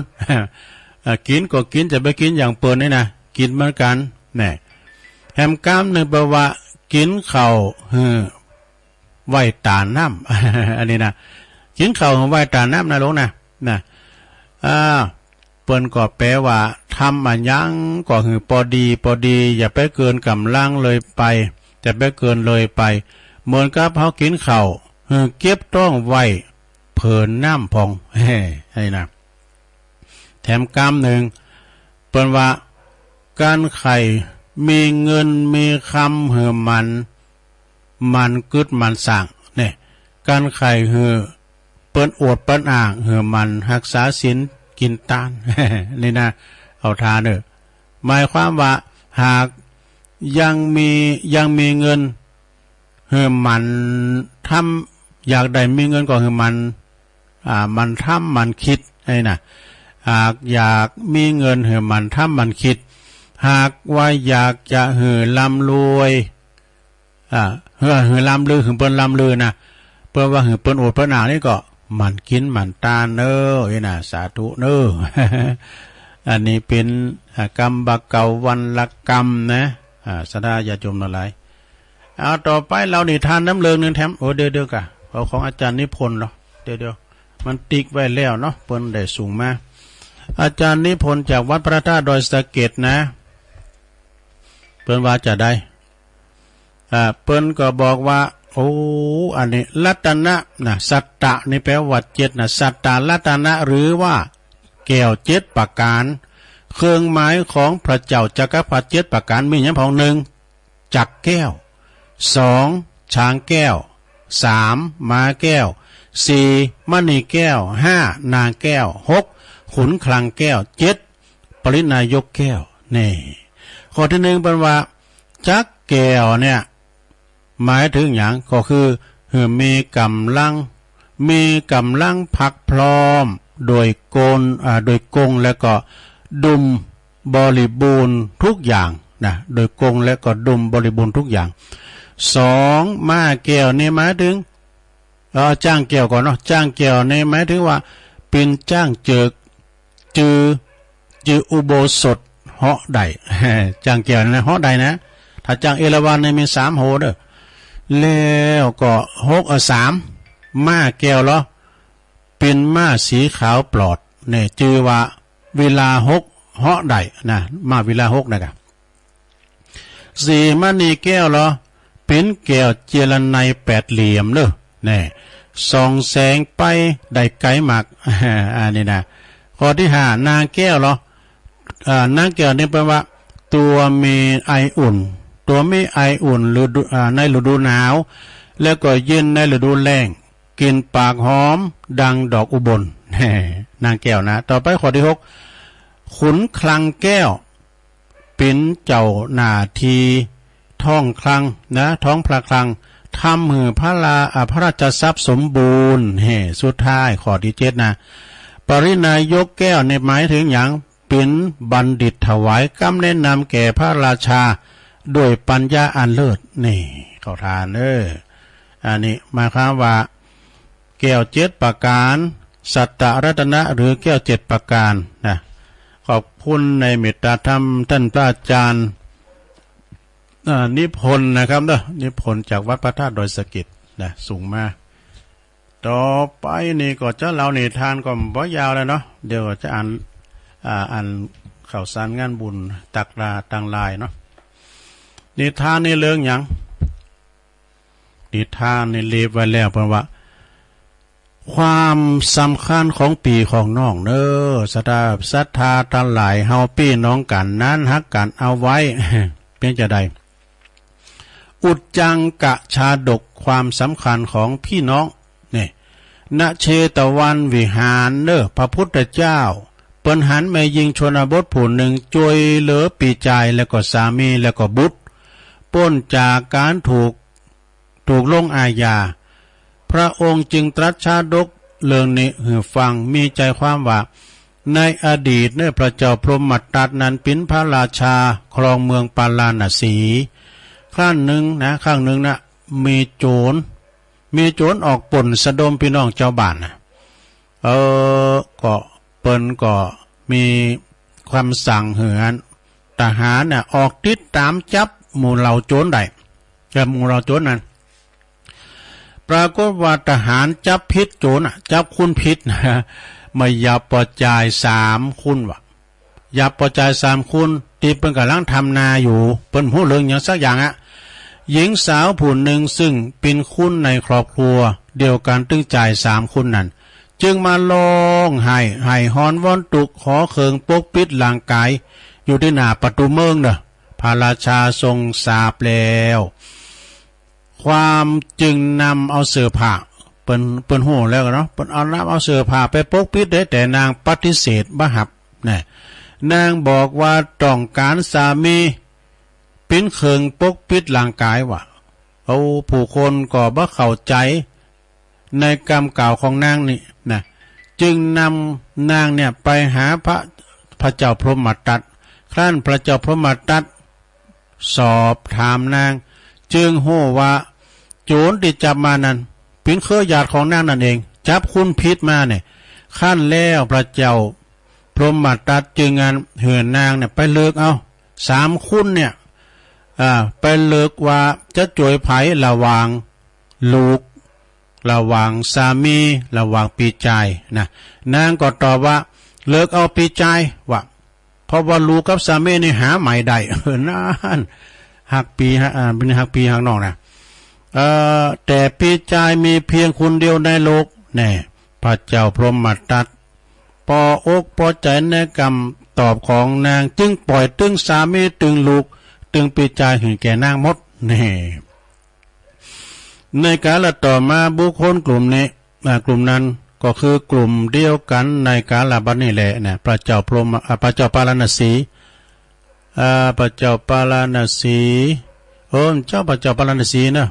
กินก็กินจะไปกินอย่างเปิ้นนี่นะกินเหมือนกันแน่แฮมกามนึงแปลว่ากินข้าวไว้ตาน้ำ อันนี้นะกินข้าวไว้ตาน้ำนะลูกนะเปิ้นก็แปลว่าทำอันยังก็พอดีอย่าไปเกินกำลังเลยไปจะไปเกินเลยไปเหมือนกับเฮากินข้าวเก็บต้องไว้เผินน้ำพองให้นะแถมกามหนึ่งเปิ้นว่าการไข่มีเงินมีคำมันกึดมันสั่งเนี่ยการไข่เปิ้นอวดเปิ้นอ่างมันรักษาศีลกินตานนี่นะเอาทานหมายความว่าหากยังมีเงินมันทำอยากได้มีเงินก็มันทำมันคิดไอ้น่ะหากอยากมีเงินมันทำมันคิด หากว่าอยากจะหือลำรวยหือลำลือหือเปิ้นลำลือนะเปิ้นว่าหือเปิ้นโอดเปิ้นหนานี่ก็หมั่นกินหมั่นตาเนอนะสาธุเนอ อันนี้เป็นกรรมบักเก่าวันละกรรมนะสดาอย่าจมละลายเอาต่อไปเรานิทานน้ำเลิงนึงแถมโอ้เดี๋ยวกะเอาของอาจารย์นิพนธ์เนาะเดี๋ยวมันติ๊กไว้แล้วเนาะเปิ้นได้สูงมาอาจารย์นิพนธ์จากวัดพระธาตุดอยสะเก็ดนะเปิ้นว่าจะได้เปิ้นก็บอกว่าโอ้อันนี้รัตนะนะสัตตะนี่แปลว่าเจ็ดนะสัตตะรัตนะหรือว่าแก้วเจ็ดประการเครื่องหมายของพระเจ้าจักรพรรดิเจ็ดประการมีอย่างพอหนึ่งจักรแก้วสองช้างแก้วสามม้าแก้วสี่มณีแก้วห้านางแก้วหกขุนคลังแก้วเจ็ดปรินายกแก้วนี่ข้อที่หนึ่งเป็นว่าจักรแก้วเนี่ยหมายถึงอย่างก็คือมีกำลังพักพร้อมโดยโกงและก็ดุมบริบูรณ์ทุกอย่างนะโดยกงและก็ดุมบริบูรณ์ทุกอย่างสองม้าแก้วนี่หมายถึงจ้างแก้วก่อนเนาะจ้างแก้วนี่หมายถึงว่าเป็นจ้างจืออุโบสถเหาะใดจ้างแก้วนะเหาะใดนะถ้าจ้างเอราวัณนี่มี3โหเด้อแล้วก็3ม้าแก้วเหรอเป็นม้าสีขาวปลอดเนี่ยชื่อว่าเวลาเหาะใดนะม้าเวลานะครับ4มณีแก้วเหรอเป็นแก้วเจรไน8เหลี่ยมเด้อเนี่ยส่องแสงไปได้ไกลมากอันนี้นะข้อที่5นางแก้วเหรอนางแก้วนี่แปลว่าตัวมีไออุ่นตัวมีไออุ่นในฤดูหนาวแล้วก็เย็นในฤดูแล้งกินปากหอมดังดอกอุบลนางแก้วนะต่อไปข้อที่6ขุนคลังแก้วเป็นเจ้าหน้าที่ท้องคลังนะท้องพระคลังทำมือพระราชทรัพย์สมบูรณ์สุดท้ายข้อที่7นะปรินายกแก้วในหมายถึงอย่างเป็นบัณฑิตถวายกำแนะนำแก่พระราชาด้วยปัญญาอันเลิศนี่เข้าทานอันนี้หมายความว่าแก้ว7ประการสัตตรัตนะหรือแก้ว7ประการนะขอบคุณในเมตตาธรรมท่านพระอาจารย์นิพนธ์นะครับนิพนธ์จากวัดพระธาตุดอยสะเก็ดนะสูงมาต่อไปนี่ก็จะเล่านิทานก็บ่ยาวแล้วเนาะเดี๋ยวจะอ่านข่าวสารงานบุญตังลายเนาะนิทานนี่เรื่องหยังนิทานนี่เรียบไว้แล้วเพราะว่าความสำคัญของปีของน้องศรัทธาทั้งหลายเฮาพี่น้องกันนั้นฮักกันเอาไว้ เป็นจะใดอุจจังกะชาดกความสำคัญของพี่น้องนี่ณเชตวันวิหารพระพุทธเจ้าเปิ้นหันแม่ยิงชนบทผู้หนึ่งจวยเหลือปีใจแล้วก็สามีแล้วก็บุตรพ้นจากการถูกลงอาญาพระองค์จึงตรัสชาดกเรื่องนี้ให้ฟังมีใจความว่าในอดีตพระเจ้าพรหมทัตนั้นเป็นพระราชาครองเมืองปาราณสีครั้งหนึ่งนะมีโจรออกป่นสะดมพี่น้องเจ้าบ้านก็เปิ้นก็มีความสั่งเหือนทหารออกติดตามจับหมู่เหล่าโจรได้หมู่เหล่าโจรนั้นปรากฏว่าทหารจับพิษโจรจับคุณพิษไม่ยับปอจ่าย3คุณวะยับปอจ่าย3คุณที่เปิ้นกำลังทำนาอยู่เปิ้นหูเรื่องอย่างสักอย่างหญิงสาวผู้หนึ่งซึ่งเป็นคุณในครอบครัวเดียวกันตึงจ่าย3คุณนั้นจึงมาลองให้ฮอนวอนตุกขอเคิงปกปิดร่างกายอยู่ที่หน้าประตูเมืองพระราชาทรงสาปแล้วความจึงนำเอาเสื้อผ้าเปิ้นหูแล้วเนาะเปิ้นเอาเสื้อผ้าไปปกปิดได้แต่นางปฏิเสธบ่รับนางบอกว่าต้องการสามีเป็นเคิงปกปิดร่างกายว่ะผู้คนก็บ่เข้าใจในกรรมเก่าของนางนี่จึงนำนางไปหาพระเจ้าพรหมทัต ครั้นพระเจ้าพรหมทัตสอบถามนางจึงหู้ว่าโจรที่จับมานั้นเป็นเครือญาติของนางนั่นเองจับคุณพิษมาเนี่ยขั้นแล้วพระเจ้าพรหมทัตจึงงานเหือนนางเนี่ยไปเลิกเอา3คุณเนี่ยไปเลิกว่าจะจ่วยไผ่ระหว่างลูกระหว่างสามีระหว่างปีจายนะนางก็ตอบว่าเลิกเอาปีจายว่าเพราะว่าลูกกับสามีนี่หาใหม่ได้นั่นหักปีเป็นหักปีหักน้องนะแต่ปีจายมีเพียงคนเดียวในโลกแน่พระเจ้าพรหมทัตพออกพอใจในคำตอบของนางจึงปล่อยตึงสามีตึงลูกตึงปีจายถึงแก่นางหมดแน่ในกาลต่อมาบุคคลกลุ่มนี้กลุ่มนั้นก็คือกลุ่มเดียวกันในกาลบัดนี้แหละนะพระเจ้าพรหมพระเจ้าปาลนสีพระเจ้าปาลนสีเจ้าพระเจ้าปาลนสีนะ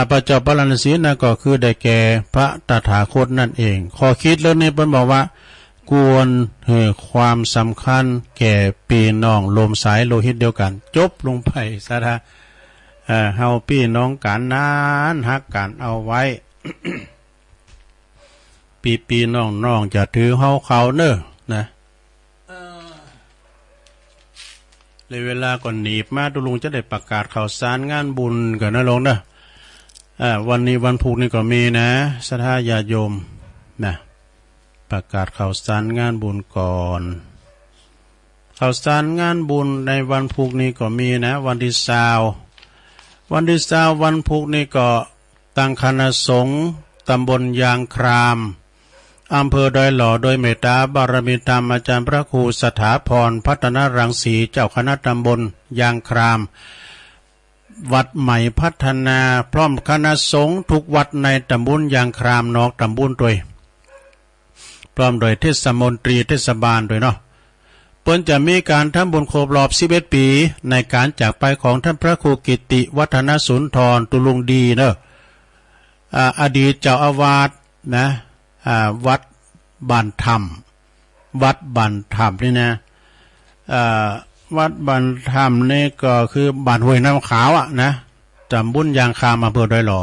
พระเจ้าปาลนสีนะก็คือได้แก่พระตถาคตนั่นเองข้อคิดเรื่องนี้เพิ่นบอกว่าควรให้ความสำคัญแก่พี่น้องลมสายโลหิตเดียวกันจบลงไปซะท่าเฮาพี่น้องกันนั้นฮักกันเอาไว้ ปีน้องจะถือเฮาเขาเนอะนะเลยเวลาก่อนหนีบมาตุลุงจะได้ประกาศข่าวสารงานบุญกันนะลงเนอะวันนี้วันพุธนี่ก็มีนะสัทธาญาโยมนะประกาศข่าวสารงานบุญก่อนข่าวสารงานบุญในวันพุธนี้ก็มีนะวันที่20วันพุธนี้ก็ตั้งคณะสงฆ์ตำบลยางครามอำเภอดอยหล่อโดยเมตตาบารมีธรรมอาจารย์พระครูสถาพรพัฒนรังสีเจ้าคณะตำบลยางครามวัดใหม่พัฒนาพร้อมคณะสงฆ์ทุกวัดในตำบลยางครามนอกตำบลด้วยพร้อมโดยเทศมนตรีเทศบาลด้วยเนาะเพิ่นจะมีการทำบุญครบรอบ11 ปีในการจากไปของท่านพระครูกิติวัฒนสุนทรตุลุงดีเนอะอดีตเจ้าอาวาสนะวัดบ้านธรรมนี่นะวัดบ้านธรรมนี่ก็คือบ้านห้วยน้ำขาวนะตำบลยางครามอำเภอดอยหล่อ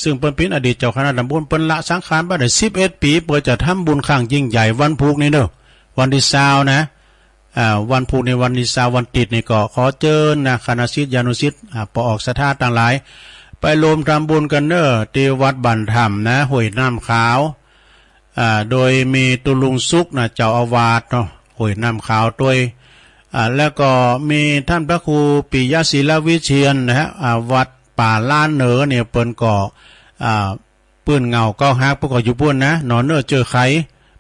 ซึ่งเป็นอดีตเจ้าคณะตำบลเป็นละสังขารมาได้11 ปีเพื่อจะทำบุญข้างยิ่งใหญ่วันพุธนี้เนอะวันที่20นะวันพุธในวันที่20วันติดนี่ก็ขอเชิญนะคณะศิษยานุศิษย์ปออกศรัทธาต่างหลายไปรวมทำบุญกันเนอะที่วัดบ้านธรรมนะห้วยน้ำขาวโดยมีตุลุงสุขนะเจ้าอาวาสเนาะห้วยน้ำขาวด้วยแล้วก็มีท่านพระครูปิยศิลวิเชียรนะฮะวัดป่าล้านเหนือเนี่ยเปิ้นก่อปื้นเงาก็ฮักพวกก็อยู่ปุ่นนะนอนเนอเจอไข่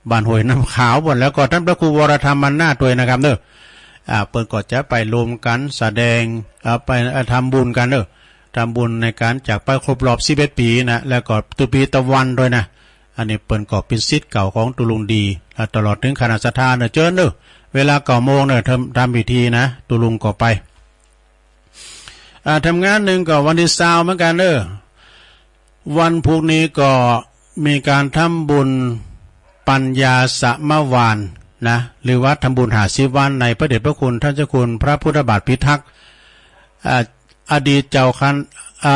บ้านห้วยน้ำขาวบนแล้วก็ท่านพระครูวรธรรมมันหน้าตัวนะครับเนอะเปิ้นก็จะไปรวมกันแสดงไปทำบุญกันเนอะทำบุญในการจากไปครบรอบ11 ปีนะแล้วก็ตุปีตะวันด้วยนะอันนี้เปิ้นก็เป็นศิษย์เก่าของตุลุงดีตลอดถึงคณะศรัทธาเนอะเจอเนอะเวลา9 โมงเนี่ยทำพิธีนะตุลุงก็ไปทำงานหนึ่งก็วันที่20เหมือนกันเนอะวันพุธนี้ก็มีการทำบุญปัญญาสมวานนะหรือว่าทำบุญ50 วันในพระเดชพระคุณท่านเจ้าคุณพระพุทธบาทพิทักษ์อดีตเจ้าคณะ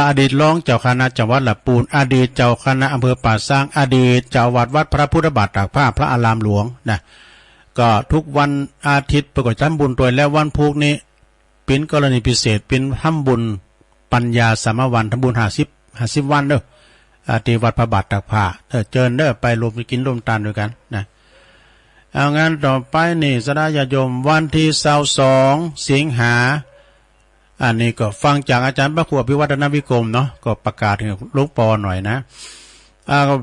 อดีตรองเจ้าคณะจังหวัดลำพูนอดีตเจ้าคณะอำเภอป่าซางอดีตเจ้าวัดพระพุทธบาทตากผ้าพระอารามหลวงนะก็ทุกวันอาทิตย์ประกอบทำบุญตัวแล้ววันพุธนี้เป็นกรณีพิเศษเป็นทำบุญปัญญาสมวันทำบุญ50 วันเด้อที่วัดพระบาทตากผ้าเจิญเด้อไปรวมกินร่วมทานด้วยกันนะเอางั้นต่อไปนี่สดาญาโยมวันที่22 สิงหาอันนี้ก็ฟังจากอาจารย์พระครูอภิวัฒนวิกรมเนาะก็ประกาศให้หลวงปู่หน่อยนะ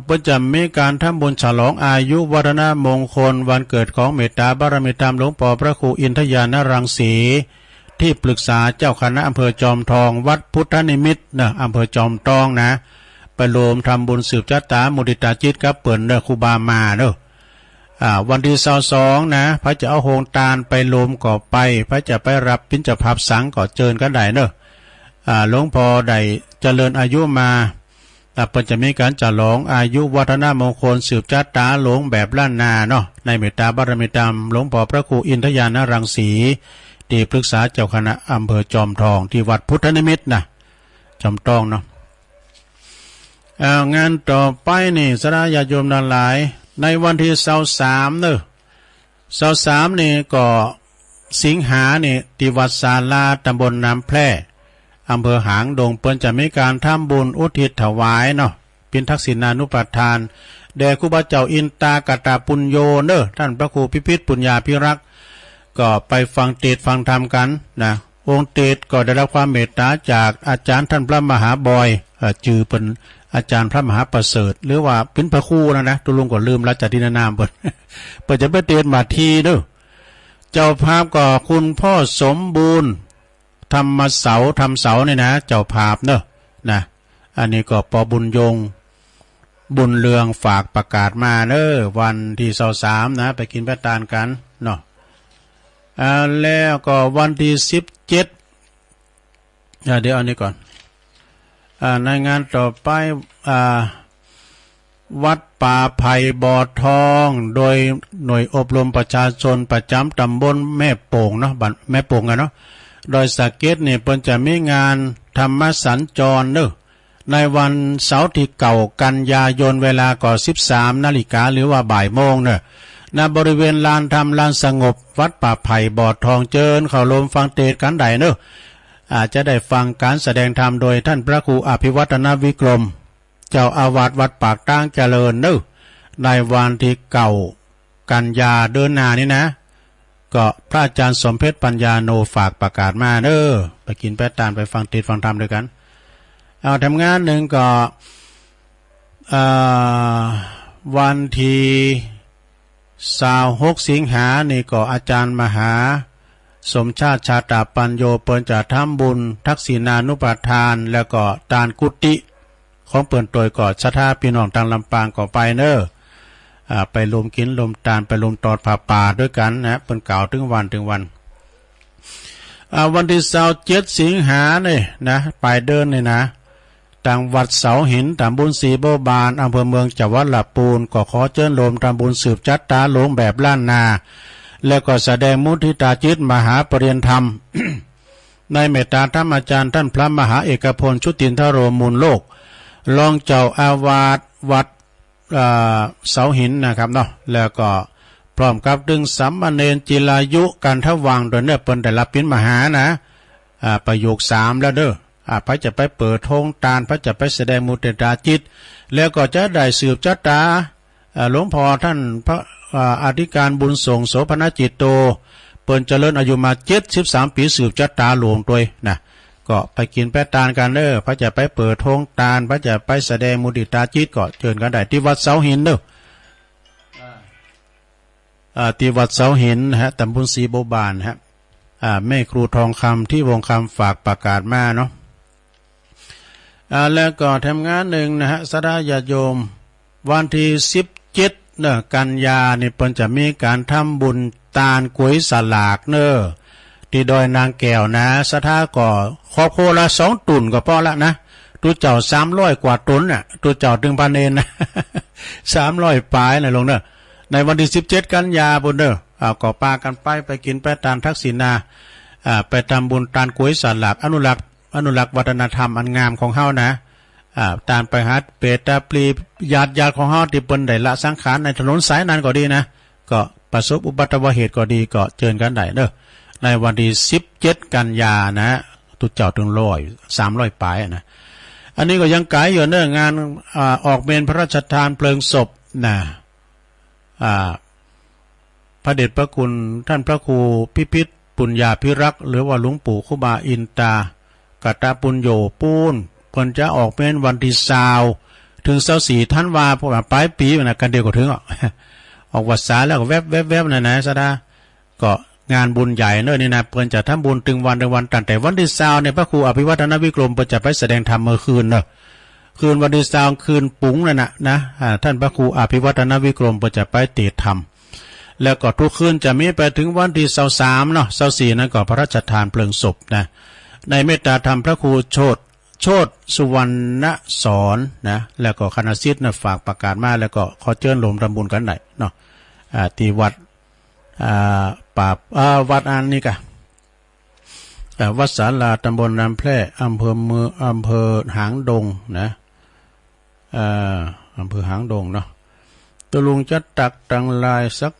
ก็จะมีการทำบุญฉลองอายุวัฒนมงคลวันเกิดของเมตตาบารมีธรรมหลวงพ่อพระครูอินทยานรังสีที่ปรึกษาเจ้าคณะอำเภอจอมทองวัดพุทธนิมิตรนะอำเภอจอมทองนะไปรวมทำบุญสืบชะตามุติตาจิตกับเปิ่นเนครูบามาเนอะวันที่22นะพระจะเอาโฮงตาลไปรวมก่อไปพระจะไปรับปิณจภาพสังก่อเจิญกันได้เนอะหลวงพ่อได้เจริญอายุมา เพิ่นจะมีการฉลองอายุวัฒนมงคลสืบชะตาหลวงแบบล้านนาเนาะในเมตตาบารมีธรรมหลวงพ่อพระครูอินทยานรังสีที่ปรึกษาเจ้าคณะอำเภอจอมทองที่วัดพุทธนิมิตรนะจอมทองเนาะงานต่อไปนี่สระญาติโยมทั้งหลายในวันที่23เด้อ23นี่ก็สิงหานี่ที่วัดศาลาตำบลน้ำแพร่อำเภอหางดงเปิ้นจะมีการทำบุญอุทิศถวายเนาะเป็นทักษิณานุปทานแด่ครูบาเจ้าอินตากตาปุญโยเด้อท่านพระครูพิพิธปุญญาภิรักษ์ก็ไปฟังเทศน์ฟังธรรมกันนะองค์เทศน์ก็ได้รับความเมตตาจากอาจารย์ท่านพระมหาบอยจือเป็นอาจารย์พระมหาประเสริฐหรือว่าเป็นพระครูนะตุลุงก็ลืมราชทินนามเปิดจะไปเทศน์มาทีเด้อเจ้าภาพก็คุณพ่อสมบูรณ์ทำเสาเนี่ยนะเจ้าภาพเนอะนะอันนี้ก็ปอบุญยงบุญเรืองฝากประกาศมาเนอะวันที่23นะไปกินพระทานกันเนาะแล้วก็วันที่17เดี๋ยวอันนี้ก่อนในงานต่อไปวัดป่าไผ่บ่อทองโดยหน่วยอบรมประชาชนประจำตำบลแม่โป่งเนาะแม่โป่งกันเนาะโดยสักเกตเนี่ยเพิ่นจะมีงานธรรมสัญจรเนอะในวันเสาร์ที่เก่ากันยายนเวลาก่อ13 นาฬิกาหรือว่าบ่ายโมงเนอะณบริเวณลานธรรมลานสงบวัดป่าไผ่บ่อทองเจิญเข้าลมฟังเทศน์กันใดเนอะอาจจะได้ฟังการแสดงธรรมโดยท่านพระครูอภิวัฒนวิกรมเจ้าอาวาสวัดปากตั้งเจริญเนอะในวันที่เก่ากันยาเดือนหน้านี้นะก็พระอาจารย์สมเพชรปัญญาโนฝากประกาศมาเนอะไปกินแปะตานไปฟังเทศน์ฟังธรรมด้วยกันเอาทำงานหนึ่งก็วันที่26 สิงหานี่ก็อาจารย์มหาสมชาติชาตาปัญโยเปิ้นจะทำบุญทักษิณานุปทานแล้วก็ทานกุฏิของเปิ้นโดยก่อศรัทธาพี่น้องทางลำปางก็ไปเนอะไปรวมกินรวมทานไปรวมตอดผ้าป่าด้วยกันนะเปิ้นกล่าวถึงวันวันที่27 สิงหาเนี่ยนะไปเดินเนี่ยนะต่างวัดเสาหินตำบลศรีโบบานอำเภอเมืองจังหวัดลำพูนก็ขอเชิญรวมทำบุญสืบจัตตาหลวงแบบล้านนาแล้วก็แสดงมุทิตาจิตมหาปริญญาธรรม ในเมตตาธรรมอาจารย์ท่านพระมหาเอกพลชุตินทโรมูลโลกรองเจ้าอาวาสวัดเสาหินนะครับเนาะแล้วก็พร้อมกับดึงสัมมาเนรจิรายุกันทวังโดยเนื้อเปิ้นได้รับปิณมหานะประโยค3แล้วเด้อพระจะไปเปิดธงตาลพระจะไปแสดงมุทิตาจิตแล้วก็จะได้สืบชะตาหลวงพ่อท่านพระอธิการบุญส่งโสภณจิตโตเปิ้นเจริญอายุมา73 ปีสืบชะตาหลวงด้วยนะก็ไปกินแปะตานกันเด้อพระจะไปเปิดธงตาลพระจะไปแสดงมุทิตาจิตก็เชิญกันได้ที่วัดเสาหินเด้อที่วัดเสาหินฮะตำบลศรีโบบานฮะแม่ครูทองคำที่วงคำฝากประกาศมาเนาะแล้วก็ทำงานหนึ่งนะฮะสดาญาโยมวันที่17กันยาเนี่ยเปิ้นจะมีการทำบุญตาลก๋วยสลากเนอที่ดอยนางแก้วนะสถาก่อครอบครัวละ2 ตุ่นก็พอละนะตัวเจ้า300 กว่าตุนน่ะตัวเจ้าถึงพันเองนะ300 ปลายนะลงเนอะในวันที่17 กันยาบุญเนอะก็ปากันไปกินไปตามทักษิณาไปทำบุญตาลก๋วยสลากอนุรักษ์วัฒนธรรมอันงามของเฮานะตามไปหาเปตาปลีญาติของเฮาที่เปิ้นได้ละสังขารในถนนสายนั้นก็ดีนะก็ประสบอุบัติเหตุก็ดีก็เชิญกันได้เด้อในวันที่17 กันยานะตุเจ้าถึง300 ปลายนะอันนี้ก็ยังไกลอยู่เด้องานออกเมนพระราชทานเพลิงศพนะพระเดชพระคุณท่านพระครูพิพิธปุญญาภิรักษ์หรือว่าหลวงปู่ครูบาอินตากตปุญโญปูนเพิ่นจะออกเป็นวันที่20 ถึง 24 ธันวาคมปลายปีนะกันเดียวก็ถึงออกวัดสาแล้วก็แวบๆนะสดาก็งานบุญใหญ่เนอะนี่นะเพิ่นจะทำบุญถึงวันตั้งแต่วันที่20เนี่ยพระครูอภิวัฒนวิกรมเพิ่นจะไปแสดงธรรมเมื่อคืนเนอะคืนวันที่20คืนปุ๋งนั่นนะท่านพระครูอภิวัฒนวิกรมเพิ่นจะไปเทศน์ธรรมแล้วก็ทุกคืนจะมีไปถึงวันที่23เนาะ24นั้นก็พระราชทานเพลิงศพนะในเมตตาธรรมพระครูโชติ โชติสุวรรณสอนนะแล้วก็คณะศิษย์นะฝากประกาศมาแล้วก็ขอเชิญรวมทำบุญกันได้เนาะที่วัดป่าวัดอันนี้กะวัดศาลาตำบลน้ำแพร่อำเภอเมืองอำเภอหางดงนะอำเภอหางดงเนาะตัวลุงจะตักตังลายสัก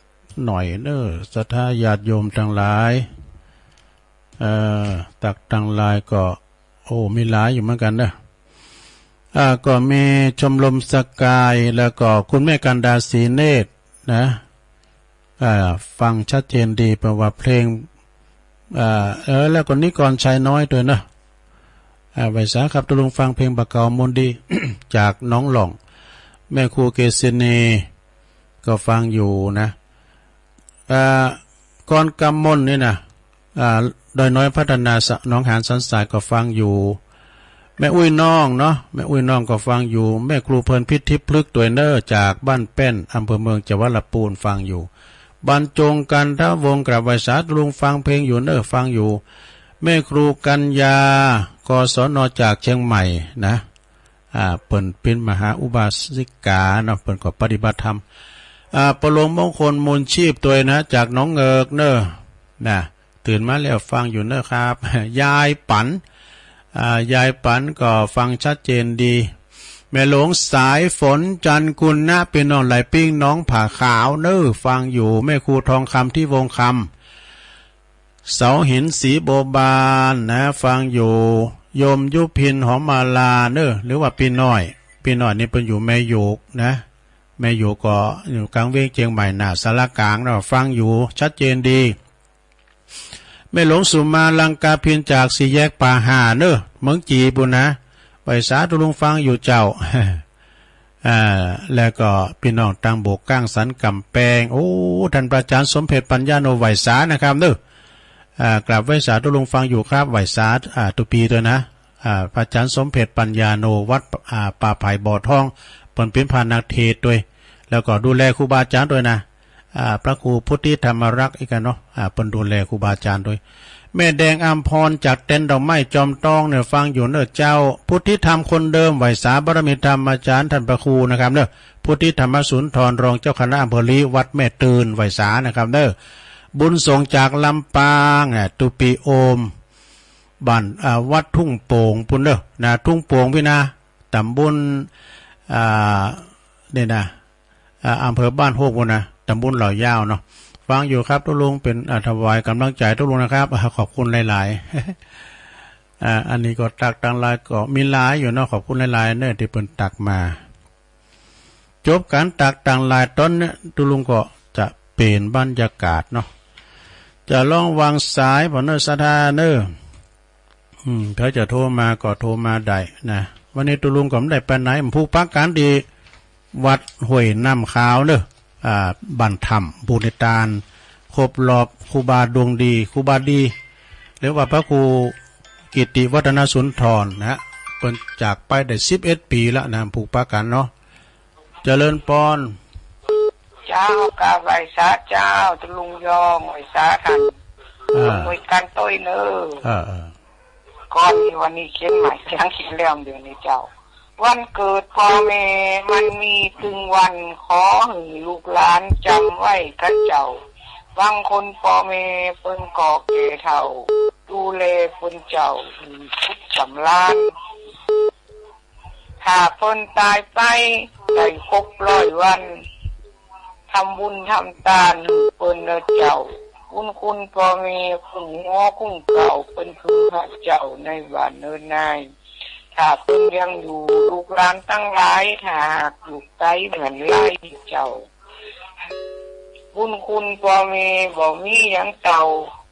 หน่อยเด้อศรัทธาญาติโยมทั้งหลายตักตังลายก็โอ้มีหลายอยู่เหมือนกันเด้อก็มีชมรมสกายแล้วก็คุณแม่กันดาศรีเนตรนะฟังชัดเจนดีแปลว่าเพลงแล้วก็นิกรชัยน้อยด้วยนะไว้สาครับตุลุงฟังเพลงบะเกามนดี จากน้องหล่องแม่ครูเกษณีก็ฟังอยู่นะก่อนกำมนนี่นะโดยน้อยพัฒนาน้องหานสันสายก็ฟังอยู่แม่อุ้ยน้องเนาะแม่อุ้ยน้องก็ฟังอยู่แม่ครูเพลินพิษทิพย์พลึกตัวเนอร์จากบ้านแป้นอำเภอเมืองจังหวัดลำพูนฟังอยู่บรรจงกันทวงกราบไหว้สาธุลุงฟังเพลงอยู่เนอฟังอยู่แม่ครูกัญญากศนจากเชียงใหม่นะเปิ่นเป็นมหาอุบาสิกาเนาะเปิ่นก็ปฏิบัติธรรมประโลมมงคลมูลชีพตัวนะจากน้องเอิกเนอนะตื่นมาแล้วฟังอยู่เนอครับยายปันยายปันก็ฟังชัดเจนดีแม่หลวงสายฝนจันกุลนะเป็นน้องไหลปิ้งน้องผ่าขาวเนอฟังอยู่แม่ครูทองคำที่วงคำเสาหินสีโบบานนะฟังอยู่โยมยุพินหอมมาลาเนอหรือว่าปีน้อยนี่เป็นอยู่แม่โยกนะแม่โยกก็อยู่กลางเวียงเชียงใหม่หน้าสารกลางเราฟังอยู่ชัดเจนดีแม่หลวงสุมาลังกาเพียนจากสี่แยกป่าหาเนอเมืองจีบุญนะไปสาธุลุงฟังอยู่เจ้า แล้วก็พี่น้องตังโบกก้างสันกำแพงโอ้ท่านประจารย์สมเพชปัญญาโนไหวสานะครับเนอกราบไหว้สาธุลุงฟังอยู่ครับไหวสาตุปีด้วยนะพระอาจารย์สมเพชปัญญาโนวัดป่าไผ่บ่อทองเปิ่นเป็นพานักเทศด้วยแล้วก็ดูแลครูบาอาจารย์ด้วยนะพระครูพุทธิธรรมรักษ์อีกเนาะเปิ่นดูแลครูบาอาจารย์ด้วยแม่แดงอัมพรจากเต็นดอกไม้จอมตองเนี่ยฟังอยู่เนอเจ้าพุทธิธรรมคนเดิมไหวสาบารมีธรรมอาจารย์ท่านพระครูนะครับเนอพุทธิธรรมสุนทรรองเจ้าคณะอำเภอลีวัดแม่ตื่นไหวสานะครับเนอบุญส่งจากลำปางตุปีโอมบ้านวัดทุ่งโป่งปุ่นเนอนะทุ่งโป่งพี่นะตำบลเนี่ยนะอำเภอบ้านโฮกปุ่นนะตำบลเหล่ายาวเนาะฟังอยู่ครับทุกลุงเป็นถวายกำลังใจทุกลุงนะครับขอบคุณหลายๆอันนี้ก็ตักตังลายก็มีหลายอยู่เนาะขอบคุณหลายๆเนี่ยที่เพิ่นตักมาจบการตักตังลายต้นเนี่ยทุกลุงก็จะเปลี่ยนบรรยากาศเนาะจะลองวางสายพอเนอร์สถาเนอร์เขาจะโทรมาก็โทรมาได้นะวันนี้ทุกลุงก็ไม่ได้ไปไหนผู้พักการดีวัดห้วยน้ำขาวเนอะบันธรรมบูรณาครบรอบครูบาดวงดีครูบาดีหรือว่าพระครูกิติวัฒนสุนทรนะเป็นจากไปได้11 ปีแล้วนะผูกปากันเนาะเจริญปอนเจ้ากาไหวสาเจ้าตะลุงยองไหวสาทันหน่วยการต้อยเนอก่อนวันนี้เขียนใหม่ยังเขียนเรื่องเดี๋ยวนี้เจ้าวันเกิดพ่อแม่มันมีถึงวันขอให้ลูกหลานจำไว้กันเจ้าบางคนพ่อแม่เพิ่นก่อแก่เฒ่าดูแลเพิ่นเจ้าทุกสำราญถ้าเพิ่นตายไปได้ครบ100 วันทำบุญทำทานเพิ่นเจ้าคุณพ่อแม่คุณง้อคุณเก่าเป็นคือพระเจ้าในบ้านเนินนายถ้าเพิ่นยังอยู่ลูกหลานตั้งหลายถ้าอยู่ไกลเหมือนไล่เจ้าคุณพ่อแม่บ่มีหยังเก่า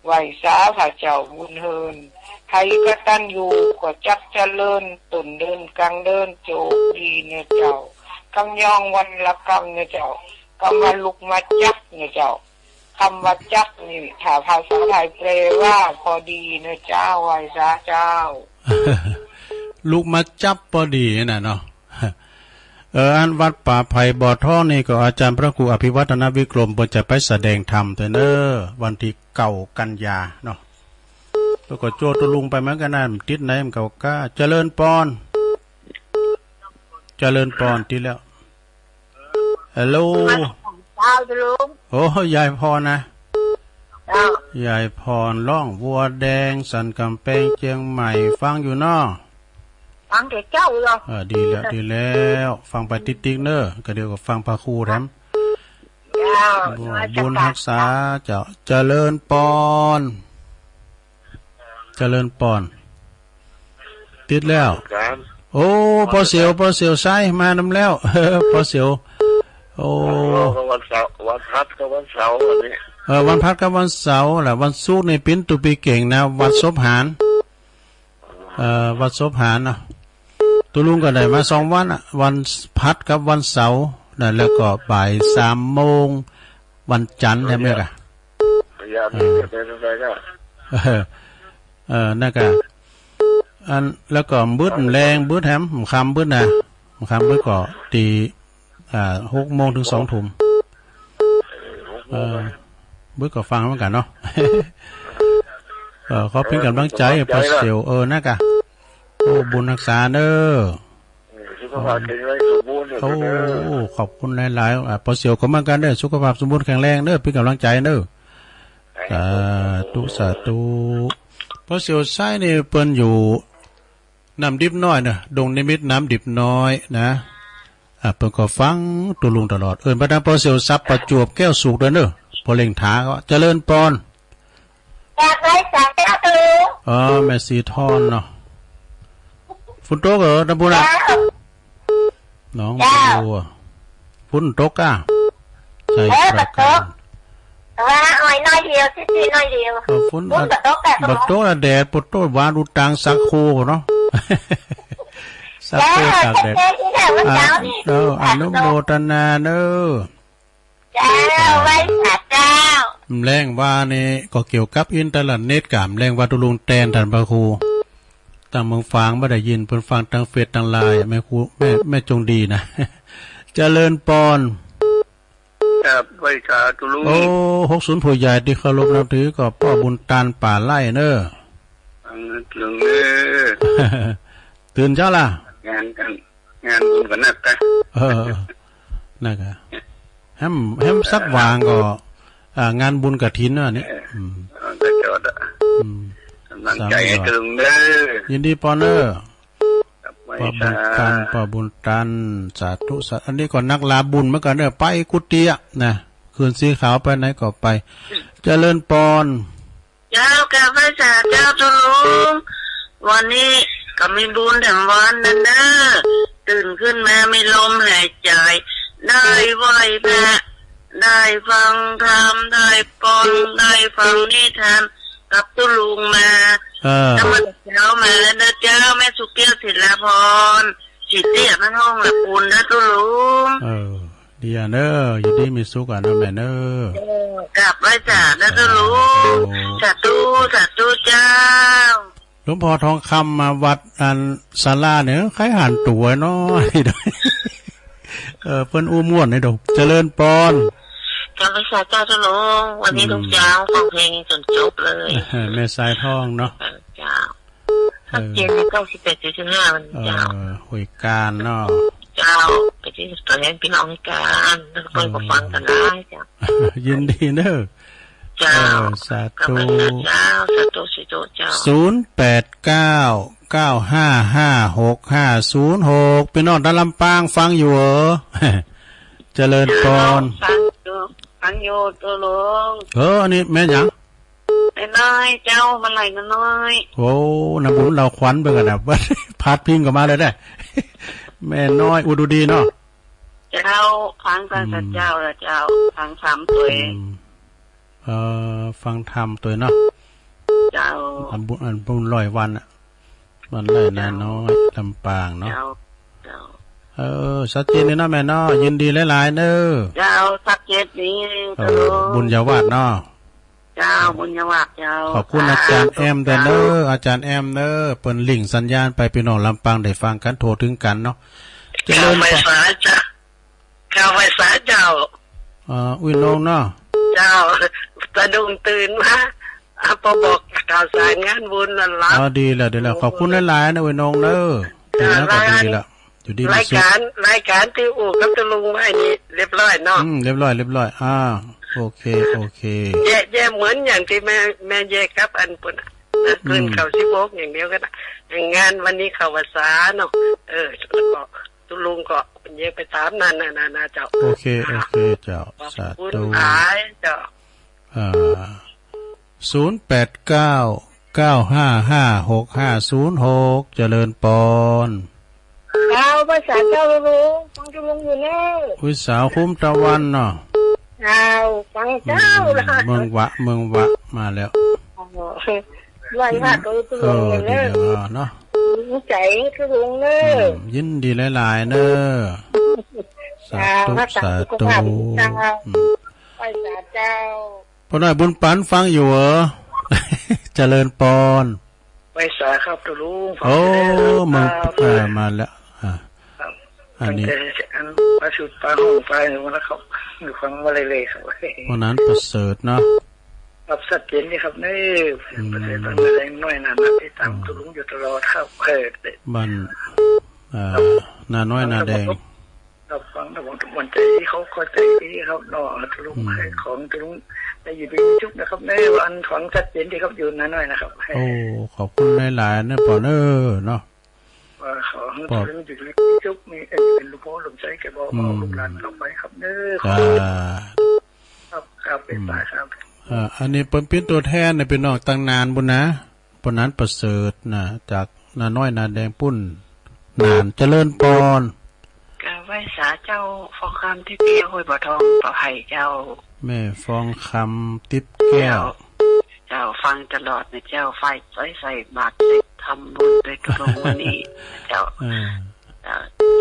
ไหวสาพระเจ้าบุญเฮินใครก็ตันอยู่ก็จักเจริญตุนเดินกลางเดินโจดีเนี่ยเจ้ากำยองวันละกำเนี่ยเจ้ากำมาลุกมาจักเนี่ยเจ้าคำว่าจักนี่ถ้าภาษาไทยแปลว่าพอดีเนี่ยเจ้าไหวสาเจ้า ลูกมาจับพอดีนะเนาะอันวัดป่าไผ่บ่อท่อนี่ก็อาจารย์พระครูอภิวัฒนวิกรมจะไปแสดงธรรมแต่เนอวันที่9 กันยาเนาะ แล้วก็โจตุลุงไปเหมือนกันนั่นติดไหนมันเก่าก้าเจริญปอนที่แล้วฮัลโหลโอ้ยายพรนะยายพรร้องวัวแดงสันกำแพงเชียงใหม่ฟังอยู่นอฟังแกเจ้าเหรอดีแล้วฟังไปติ๊กๆเนอะก็เดี๋ยวก็ฟังพระครูแถมบุญรักษาเจริญปอนติดแล้วโอ้พอเสียวใช้มานำแล้วพอเสียวโอ้วันเสาร์วันพัดกับวันเสาร์วันนี้วันพัดกับวันเสาร์แหละวันศุกร์ในปิ้นตุปีเก่งนะวัดศพหารวัดศพหารนะตุลุงก็ได้มา2 วันวันพัดกับวันเสาร์นั่นแล้วก็บ่าย3 โมงวันจันทร์ใช่ไหมกะนั่นกะอันแล้วก็บึ้ดแรงบึ้ดแฮมคำบึ้ดนะคำบึ้ดก็ตี6 โมงถึง2 ทุ่มบึ้ดก็ฟังเหมือนกันเนาะเขาเป็นกำลังใจพอเสียวน่ากะโอ้บุญรักษาเด้อสุขภาพแข็งแรงสมบูรณ์โอ้ขอบคุณหลายๆพอเสียวก็เหมือนกันเด้อสุขภาพสมบูรณ์แข็งแรงเด้อเป็นกำลังใจเด้อสาธุพอเสียวไส้นี่เปิ้นอยู่น้ำดิบน้อยนะดงนิมิตน้ำดิบน้อยนะเปิ้นก็ฟังตุลุงตลอดบรรดาพอเสียวซับประจวบแก้วสุกเด้อเด้อพอเล่งถาก็เจริญปอนแม่สีทอนเนาะฝนตกเหรอตะบุญอ่ะน้องบัวฝนตกอ่ะใช่ประการว่าอ้อยน้อยเดียวที่น้อยเดียวฝนบัดโตะแดดปดโตะวาดูตังสักโคเนาะสักโคตากแดดอนุโมทนาเด้อเจ้าไว้สัตว์เจ้าแรงว่านี่ก็เกี่ยวกับอินเทอร์เน็ตกามแรงว่าตุลุงแตนท่านพระครูตั้งเมืองฟังบ่ได้ยินเพิ่นฟังทางเฟซทางไลน์แม่ครูแม่จงดีนะเจริญปอนครับไว้สาธุลุงโอ้60ผู้ใหญ่ที่เคารพนับถือก็พ่อบุญตานป่าไร่เด้อถึงเด้อตื่นเจ้าล่ะงานบุญกันนักกะนั่นกะแฮมสักวางก็งานบุญกฐินนี่ก็จอดกำลังใจถึงเด้อยินดีปอนเนอร์ปอบุญตันสาธุอันนี้ก็นักลาบุญเมื่อกันเด้อไปกุฏินะคืนสีขาวไปไหนก็ไปเจริญปอนเจ้ากับพระเจ้าตุลุงวันนี้ก็มีบุญทั้งวันนั่นเด้อตื่นขึ้นมามีลมหายใจได้ไหวพระได้ฟังธรรมได้ปอนได้ฟังนิทานกับตุลุงมาธรรมเจ้ามาแล้วนะเจ้าแม่สุเกียวศิลาพรสิเตี้ยมันห้องละปูนนะตุลุงดีเนออยู่ดีมีสุขนะแม่เนกลับไว้จ้านะตุลุงสาธุเจ้าหลวงพ่อทองคำมาวัดอันศาลาเนี่ยใครหันตัวน้อยเพิ่นอู้ม่วนให้ดอกเจริญปอนจำพรรษาเจ้าตุลุงวันนี้ทุกเจ้าฟังเพลงจนจบเลยแม่สายทองเนาะเจ้าเย็น98.5มันเจ้าหุยการเนาะเจ้าไปที่ตัวแทนพี่น้องกันแล้วก็ไปฟังกันได้เจ้ายินดีเนอะเจ้าสาธุเจ้าสาธุสิโตเจ้า0899556506พี่น้องด้านลำปางฟังอยู่เหรอเจริญปอนฟังอยู่ตุลุงอันนี้แม่หยังน้อยเจ้ามันไหลน้อยโอ้น้ำบุญเราควันไปกันนะพัดพิงก็มาเลยได้แม่น้อยอุดดีเนาะเจ้าฟังกันเจ้าละเจ้าฟังธรรมตัวเองฟังธรรมตัวเนาะเจ้าบุญ100 วันอ่ะมันเลยแน่น้อยลำปางเนาะชัดเจนเลยนะแม่เนาะยินดีหลายๆเนอะเจ้าสักเจ็ดนี้บุญยาวาดเนาะเจ้าบุญยาวาดเจ้าขอบคุณอาจารย์แอมแต่เนอะอาจารย์แอมเนอะเปิดลิงก์สัญญาณไปพี่น้องลำปางได้ฟังกันโทรถึงกันเนาะเจ้าไฟฟ้าจ้ะข้าวไฟฟ้าเจ้าอุ้ยน้องเนาะเจ้าสะดุ้งตื่นมาพอบอก ข่าวสารงานบุญนั่นล่ะอ๋อดีแล้วขอบคุณหลายๆนะเว้ยน้องเด้อดีแล้วก็ดีแล้วอยู่ดีรายการที่อู่กับตะลุงไว้นี่เรียบร้อยเนาะเรียบร้อยโอเคแย่เหมือนอย่างที่แม่แย่กับอันปุ่นคืนเขา16อย่างเดียวกันงานวันนี้เขาภาษาเนาะแล้วก็ตะลุงก็แย่ไปตามนั่นน่ะเจ้าโอเคเจ้าสาธุเจ้า089955656เจริญปอนภาษาเจ้าลุงฟังเจ้าลุงอยู่แน่วิสาวคุ้มตะวันเนาะฟังเจ้าล่ะเมืองวะมาแล้วไล่ว่าตัวลุงเลยเนาะใจตัวลุงเนอะยินดีหลายๆเนอะสาธุภาษาเจ้าพอหน่อยบุญปันฟังอยู่เหรอเจริญปอนไปสาครับตัวลุงโอ้มึงมาแล้วอันนี้ปลาชุดปลาห้องปลาหนูนะครับหนูฟังมาเลยครับวันนั้นประเสริฐเนาะรับสัตว์เย็นนี่ครับนี่ประเสริฐตั้งแรงน้อยนาไปตามตัวลุงอยู่ตลอดครับบ้านนาน้อยนาแดงรับฟังนะผมทุกวันใจที่เขาเข้าใจที่เขาหน่อตัวลุงให้ของตัวลุงได้อยู่ดีจุกนะครับในวันของสัตว์เย็นที่เขาอยู่นาน้อยนะครับโอ้ขอบคุณหลายๆนะปอเนอร์เนาะขอให้ทุกอยู่ดีจุกมีเป็นลูกพ่อลูกใจแกบอกลูกหลานเราไปครับเด้อครับเป็นสายครับอันนี้เป็นตัวแทนเป็นนอกตั้งนานบุญนะปนนั้นประเสริฐนะจากนาน้อยนาแดงปุ้นนานเจริญปอนกาไหว้สาเจ้าฟองคำทิพย์แก้วห้วยบ่อทองปะไผ่เจ้าแม่ฟองคำทิพย์แก้วเจ้าฟังตลอดนะเจ้าไฟใส่บาตรทำบุญโดยตรงวันนี้เจ้า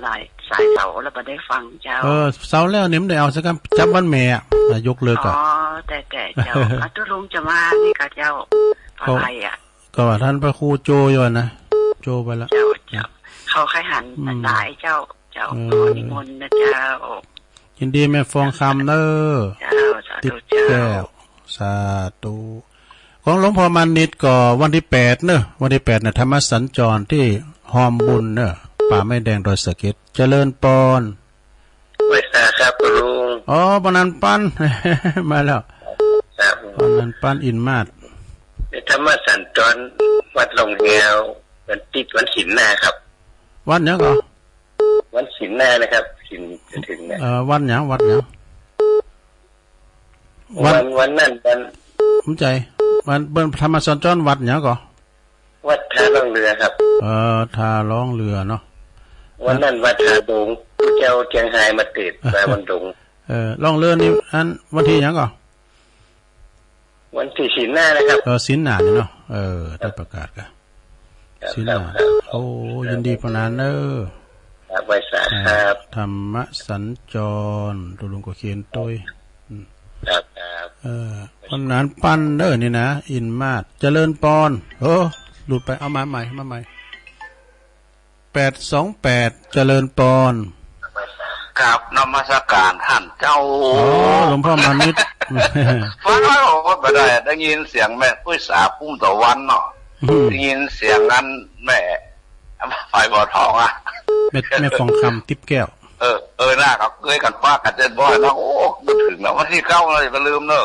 หลายสายเสาแล้วก็ได้ฟังเจ้าเสาแล้วเนี่ยมันได้เอาสักคำจับวันแม่ยกเลิกก่อนแต่เจ้าตุลุงจะมานี่กับเจ้าอะไรก็ว่าท่านพระครูโจอยู่นะโจไปแล้วเจ้าเขาใครหันหลายเจ้าขอนิมนต์นะเจ้ายินดีแม่ฟองคำเนอะติดแก้วสาธุของหลวงพ่อมานิดก็วันที่8เนอะวันที่8เนี่ยธรรมสัญจรที่หอมบุญเนอะป่าไม้แดงดอยสะเก็ดเจริญปอนไว้สาครับลุงปนันปั้นมาแล้วปนันปั้นอินมาศธรรมสัญจรวัดลงแงววันติดวันศิลป์นะครับวันเนี้ยก็วันศิลป์หน้านะครับศิลป์จะถึงเนี่ยวันเนี้ยวันนั้นผมใจวันเบิ้ลธรรมสัญจรวัดเนี้ยก็วัดท่าล่องเรือครับท่าล่องเรือเนาะวันนั้นวัดท่าดงผู้เจ้าเจียงไฮ้มาติดไปวันดงล่องเรือนี่อันวันที่ยังก็วันที่ศิลป์หน้านะครับศิลป์หน้านี่เนาะได้ประกาศกันศิลป์หน้าโอ้ยินดีพนันเนอะไว้สาครับธรรมสัญจรตัวลุงก็เขียนต้วยพนันปั้นเนอะนี่นะอินมาศเจริญปอนหลุดไปเอามาใหม่828เจริญปอนครับนมัสการท่านเจ้าหลวงพ่อมานิดฟังแล้วก็ได้ยินเสียงแม่ผู้สาพุ่มตะวันเนาะได้ยินเสียงนั้นแม่ไฟบ่อทองแม่ฟองคำทิพย์แก้วหน้ากับเคยกันป้ากันเจนบ่อยนะโอ้ถึงแล้ววันที่9เลยอย่าลืมเนอะ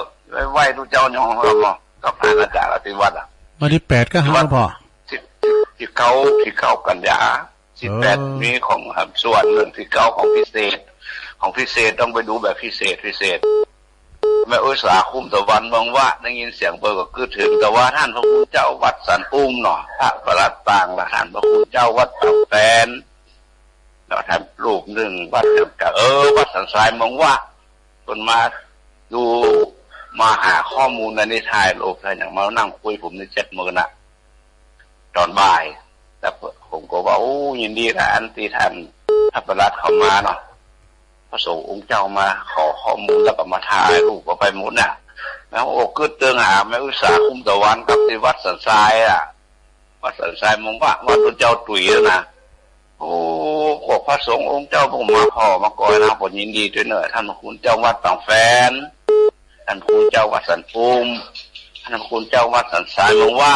ไหว้ทุกเจ้าหยองเราเนาะก็ผ่านอาจารย์อธิวัตรวันที่8ก็หาพอที่เขากันยา18มีของส่วนเรื่องที่9ของพิเศษต้องไปดูแบบพิเศษแม่สาคุ้มตะวันมองว่าได้ยินเสียงเปิดก็คือถึงแต่ว่าท่านพระคุณเจ้าวัดสันปุ้มเนาะพระประหลัดต่างละท่านพระคุณเจ้าวัดตับแฟนแล้วท่านรูปหนึ่งวัดวัดสันทรายมองว่าคนมาดูมาหาข้อมูลในนิทานโลกอะไรอย่างมานั่งคุยผมใน7 มื้อน่ะตอนบ่ายแต่ผมก็ว่ายินดีนะอันที่ท่านพระประหลัดเข้ามาเนาะพระสงฆ์องค์เจ้ามาขอข้อมูลแล้วก็มาถ่ายรูปก็ไปหมดน่ะแล้วกึศเตือนหาแม่อุตสาคุ้มตะวันกับที่วัดสันทรายวัดสันทรายมองว่าวัดพระเจ้าตุ๋ยนะขอพระสงฆ์องค์เจ้าผมมาขอมาก่อยนะผมยินดีด้วยเนอะท่านคุณเจ้าวัดต่างแฟนท่านคุณเจ้าวัดสันปุม นำคุณเจ้าวัดสันสายมองว่า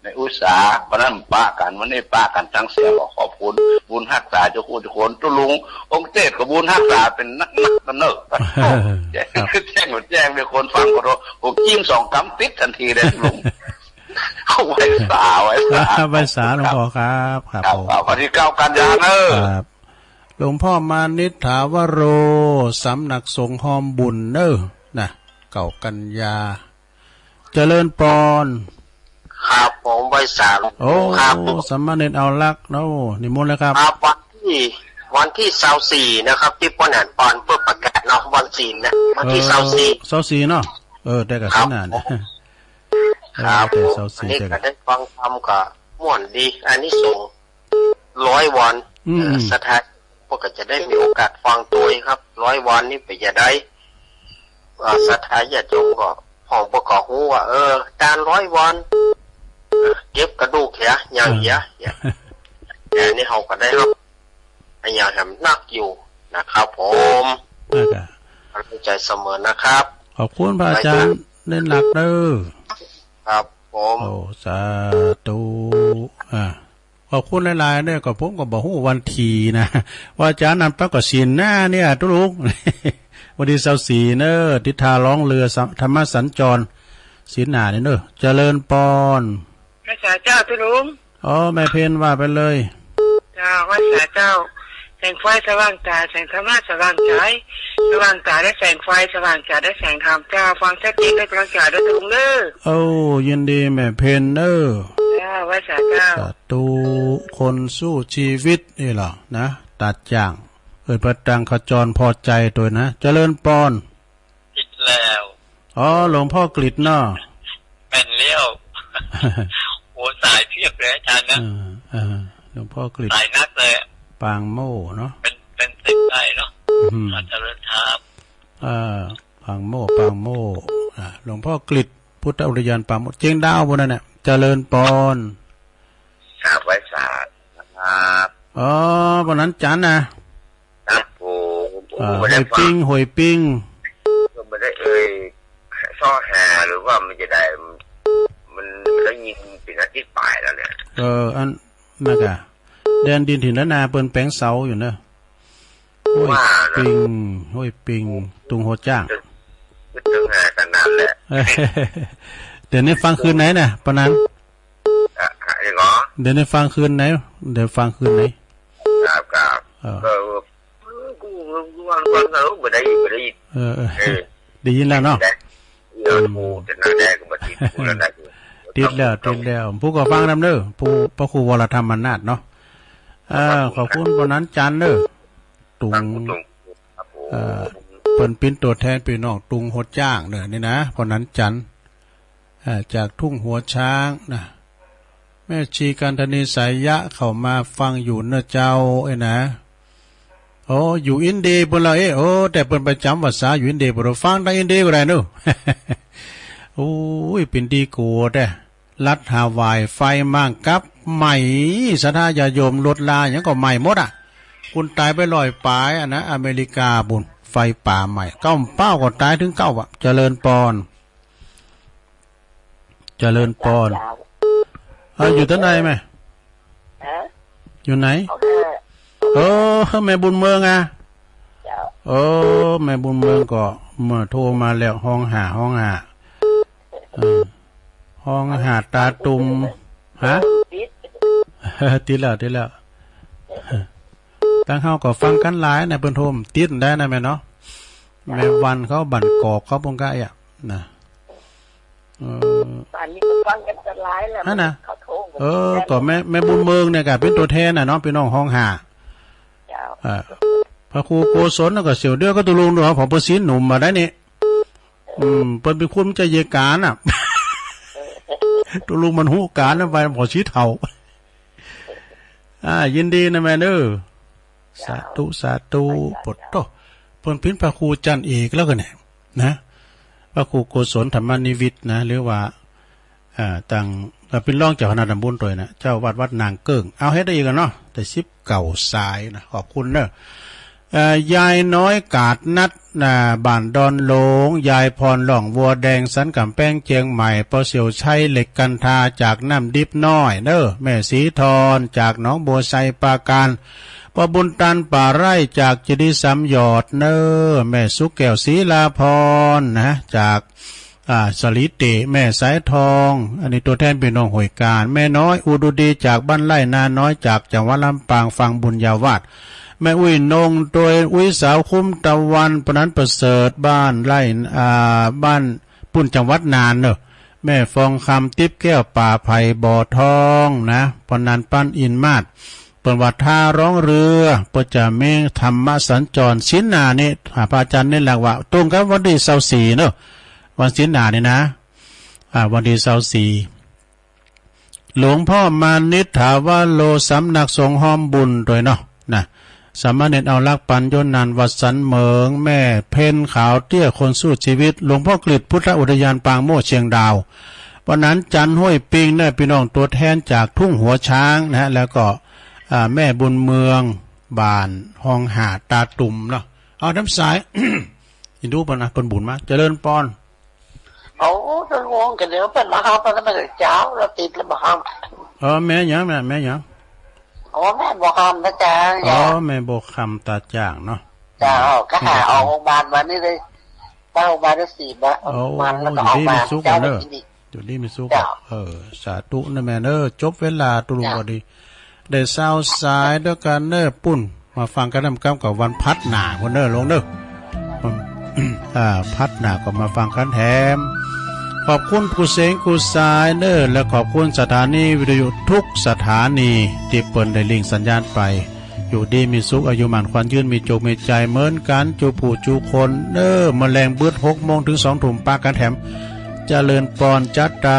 ในอุตสาห์วันนั้นป้ากันวันนี้ป้ากันทั้งเสียบอกขอบคุณบุญฮักษาเจ้าคุณทุกคนตุลุงองค์เทศกับบุญฮักษาเป็นนักกันเนอะแจ้งหมดแจ้งมีคนฟังก็รู้โอ้จิ้ม2 คำติดทันทีเลยลุงเอาไว้สาหลวงพ่อครับครับผมวันที่9 กันยายนเนอะหลวงพ่อมานิษฐาวโรสำนักสงฆ์หอมบุญเนอะนะ9 กันยาเจริญปอนครับผมไว้3โอ้ครับสมณเณรเอาลักเนาะนิมนต์เลยครับวันที่24นะครับที่ป้อนปอนเพื่อประกาศเนาะวันศีลนะวันที่24เนาะได้กับขนาดครับนี่ก็ได้ฟังธรรมกับม่วนดีอันนี้ส่ง100 วันสถานพวกก็จะได้มีโอกาสฟังตัวครับ100 วันนี่ไปจะได้สถานญาติโยมก็ห้องประกอบหูว่าการ100 วันเก็บกระดูกเหี้ยอย่างเหี้ยแต่นี่เขาก็ได้รับอันอย่างแหมนักอยู่นะครับผมตั้งใจเสมอนะครับขอบคุณพระอาจารย์เน้นหนักเด้อครับผมโอ้สาธุขอบคุณหลายๆเนี่ยก็ผมก็บอกฮู้วันทีนะว่าอาจารย์นำประกอบศีลหน้าเนี่ยทุลุกวันที่24เนอะทิศาร้องเรือธรรมสัญจรศีลหน้าเนี่ยเนอะเจริญปอนพระเจ้าทุลุงแม่เพนว่าไปเลยเจ้าพระเจ้าแสงไฟสว่างตาแสงธรรมะสว่างใจสว่างตาได้แสงไฟสว่างใจได้แสงธรรมเจ้าฟังชัดเจนได้กำลังใจได้ทุลุงเนอะยินดีแม่เพนเนอะพระเจ้าสาธุคนสู้ชีวิตนี่หรอนะตัดจ่างประดังขจรพอใจตัวนะเจริญปอนคิดแล้วหลวงพ่อกฤษเนาะเป็นเลี้ยวโอ้สายเพียบเลยอาจารย์นะหลวงพ่อกฤษสายนักเลยปางโม่เนาะเป็นสิบได้เนาะเจริญธรรมปางโม่หลวงพ่อกฤษพุทธอุทยานปางโม่เจียงดาวบนนั่นเนี่ยเจริญปอนครับไว้สาธุครับวันนั้นจันนะครับหอยปิ้งก็ไม่ได้ซ่อแห่หรือว่ามันจะได้มันแล้วยิงปีนัดที่ปลายแล้วเนี่ยอันมากะแดนดินถิ่นนาเปิ้นแปลงเสาอยู่เนอะห้วยปิงตุงโหจ้างตึงหากันนานแหละเดี๋ยวนี้ฟังคืนไหนเนี่ยปะนั้นเดี๋ยวนี้ฟังคืนไหนฟังคืนไหนครับกูวันไม่ได้ได้ยินแล้วเนาะติดแล้วผู้ก็ฟังนำเด้อผู้พระครูวรธรรมนาถเนาะขอบคุณวันนั้นจันเด้อตุงเปิ้นเป็นตัวแทนพี่น้องตุงโหดจ้างเด้อนี่นะวันนั้นจันจากทุ่งหัวช้างนะแม่ชีกันธนีสายยะเข้ามาฟังอยู่เนอะเจ้านะอยู่อินเดียเปิ้นละแต่เปิ้นประจำภาษาอยู่อินเดียบ่ฟังได้อินเดียก็ได้เนอะโอ้ยเป็นดีกว่าเด้รัฐฮาวายไฟมั่งกับใหม่สถาญาโยมลดลาอย่างก็ใหม่หมดคุณตายไป100 ปลายนะอเมริกาบุญไฟป่าใหม่เป้าก็ตายถึง9เจริญปอนอยู่ที่ไหนไหมอยู่ไหนแม่บุญเมืองแม่บุญเมืองก็เมื่อโทรมาแล้วห้องหาตาตุ่มติดแล้วตั้งเฮาก็ฟังกันหลายนะเพิ่นโทมติดได้นะแม่เนาะแม่วันเขาบั่นกอกเขาปงกะนะอันนี้ฟังกันหลายแล้วนะก็แม่บุญเมืองเนี่ยก็เป็นตัวแทนน่ะเนาะพี่น้องห้องหาพระครูโกศลแล้วก็เสี่ยวเดือก็ตุลุงด้วยผมเปิ้นศีลหนุ่มมาได้นี่เปิ้นเป็นคนใจเยการน่ะตุลุงมันฮู้การนำไปพอชี้เฒ่ายินดีนะแม่เด้อสาธุปดโตเพิ่นเป็นพระครูจันเอกแล้วก็เนี่ยนะพระครูโกศลธรรมนิวิตนะหรือว่าต่างเป็นรองเจ้าคณะตำบลตัวนะเจ้าวัดนางเกิ้งเอาให้ได้อีกกันเนาะแต่10 เก่าสายนะขอบคุณเนอะ ยายน้อยกาดนัดบ้านดอนโหลงยายพรหล่องวัวแดงสันกำแป้งเจียงใหม่ปอเสี่ยวชัยเหล็กกันทาจากน้ำดิบน้อยเนอแม่สีทรจากหนองบัวไซปาการปอบุญตันป่าไร่จากจิริสำยอดเนอแม่สุกแก้วศรีลาพรนะจากสลิเตแม่สายทองอันนี้ตัวแทนเป็นน้องหวยการแม่น้อยอุดุดีจากบ้านไร่นาน้อยจากจังหวัดลำปางฟังบุญญาวาสแม่อุ้ยนงโดยอุ้ยสาวคุ้มตะวันปนันประเสริฐบ้านไร่บ้านปุ่นจังหวัดนานเนอะแม่ฟองคำติ๊บแก้วป่าไผ่บ่อทองนะปนันปั้นอินมาศเปิดวัดท่าร้องเรือปจะเมงธรรมสัญจรสินนานี่พระอาจารย์เน้นหลักว่าตรงกับวันที่24เนอะวันสินนานี่นะวันที่24หลวงพ่อมานิษฐาวาโลสำนักสงฆ์ห้อมบุญโดยเนาะนะสามเณรเอาลักปัญโยนันวัดสันเหมิงแม่เพ่นขาวเตี้ยคนสู้ชีวิตหลวงพ่อกฤษพุทธอุทยานปางโม่เชียงดาววันนั้นจันห้วยปิงเนี่ยพี่น้องตัวแทนจากทุ่งหัวช้างนะแล้วก็แม่บุญเมืองบ้านห้องหาดตาตุ่มเนาะเอาน้ำสาย อินดูปนะเป็นบุญมาเจริญปอนโอ้จะงงกันเดี๋ยวเป็นมาห้ามเป็นมาเจ้าเราติดแล้วมาห้ามแม่ยังแม่ยังแม่บอกคำนะจ๊ะแม่บอกคำตาจ่างเนาะจ้าก็หาออกโรงพยาบาลวันนี้เลยเต้ามาได้4 วันแล้วก็ออกมาเจ้าอยู่นี่มีซุกสาธุนะแม่เนอจบเวลาตุลุงพอดีได้เศร้าสายด้วยกันเนอปุ่นมาฟังกันนำกับวันพัดหนาคนเนอลงเนอพัดหนาก็มาฟังกันแถมขอบคุณผู้เสียงผู้สายเนอและขอบคุณสถานีวิทยุทุกสถานีที่เปิดได้ลิงสัญญาณไปอยู่ดีมีสุขอายุมันควันยืนมีโจกมีใจเหมือนกันจูผู้จูคนเนอแมลงบืด6 โมงถึง 2 ทุ่มปากันแถมเจริญปอนจัดดา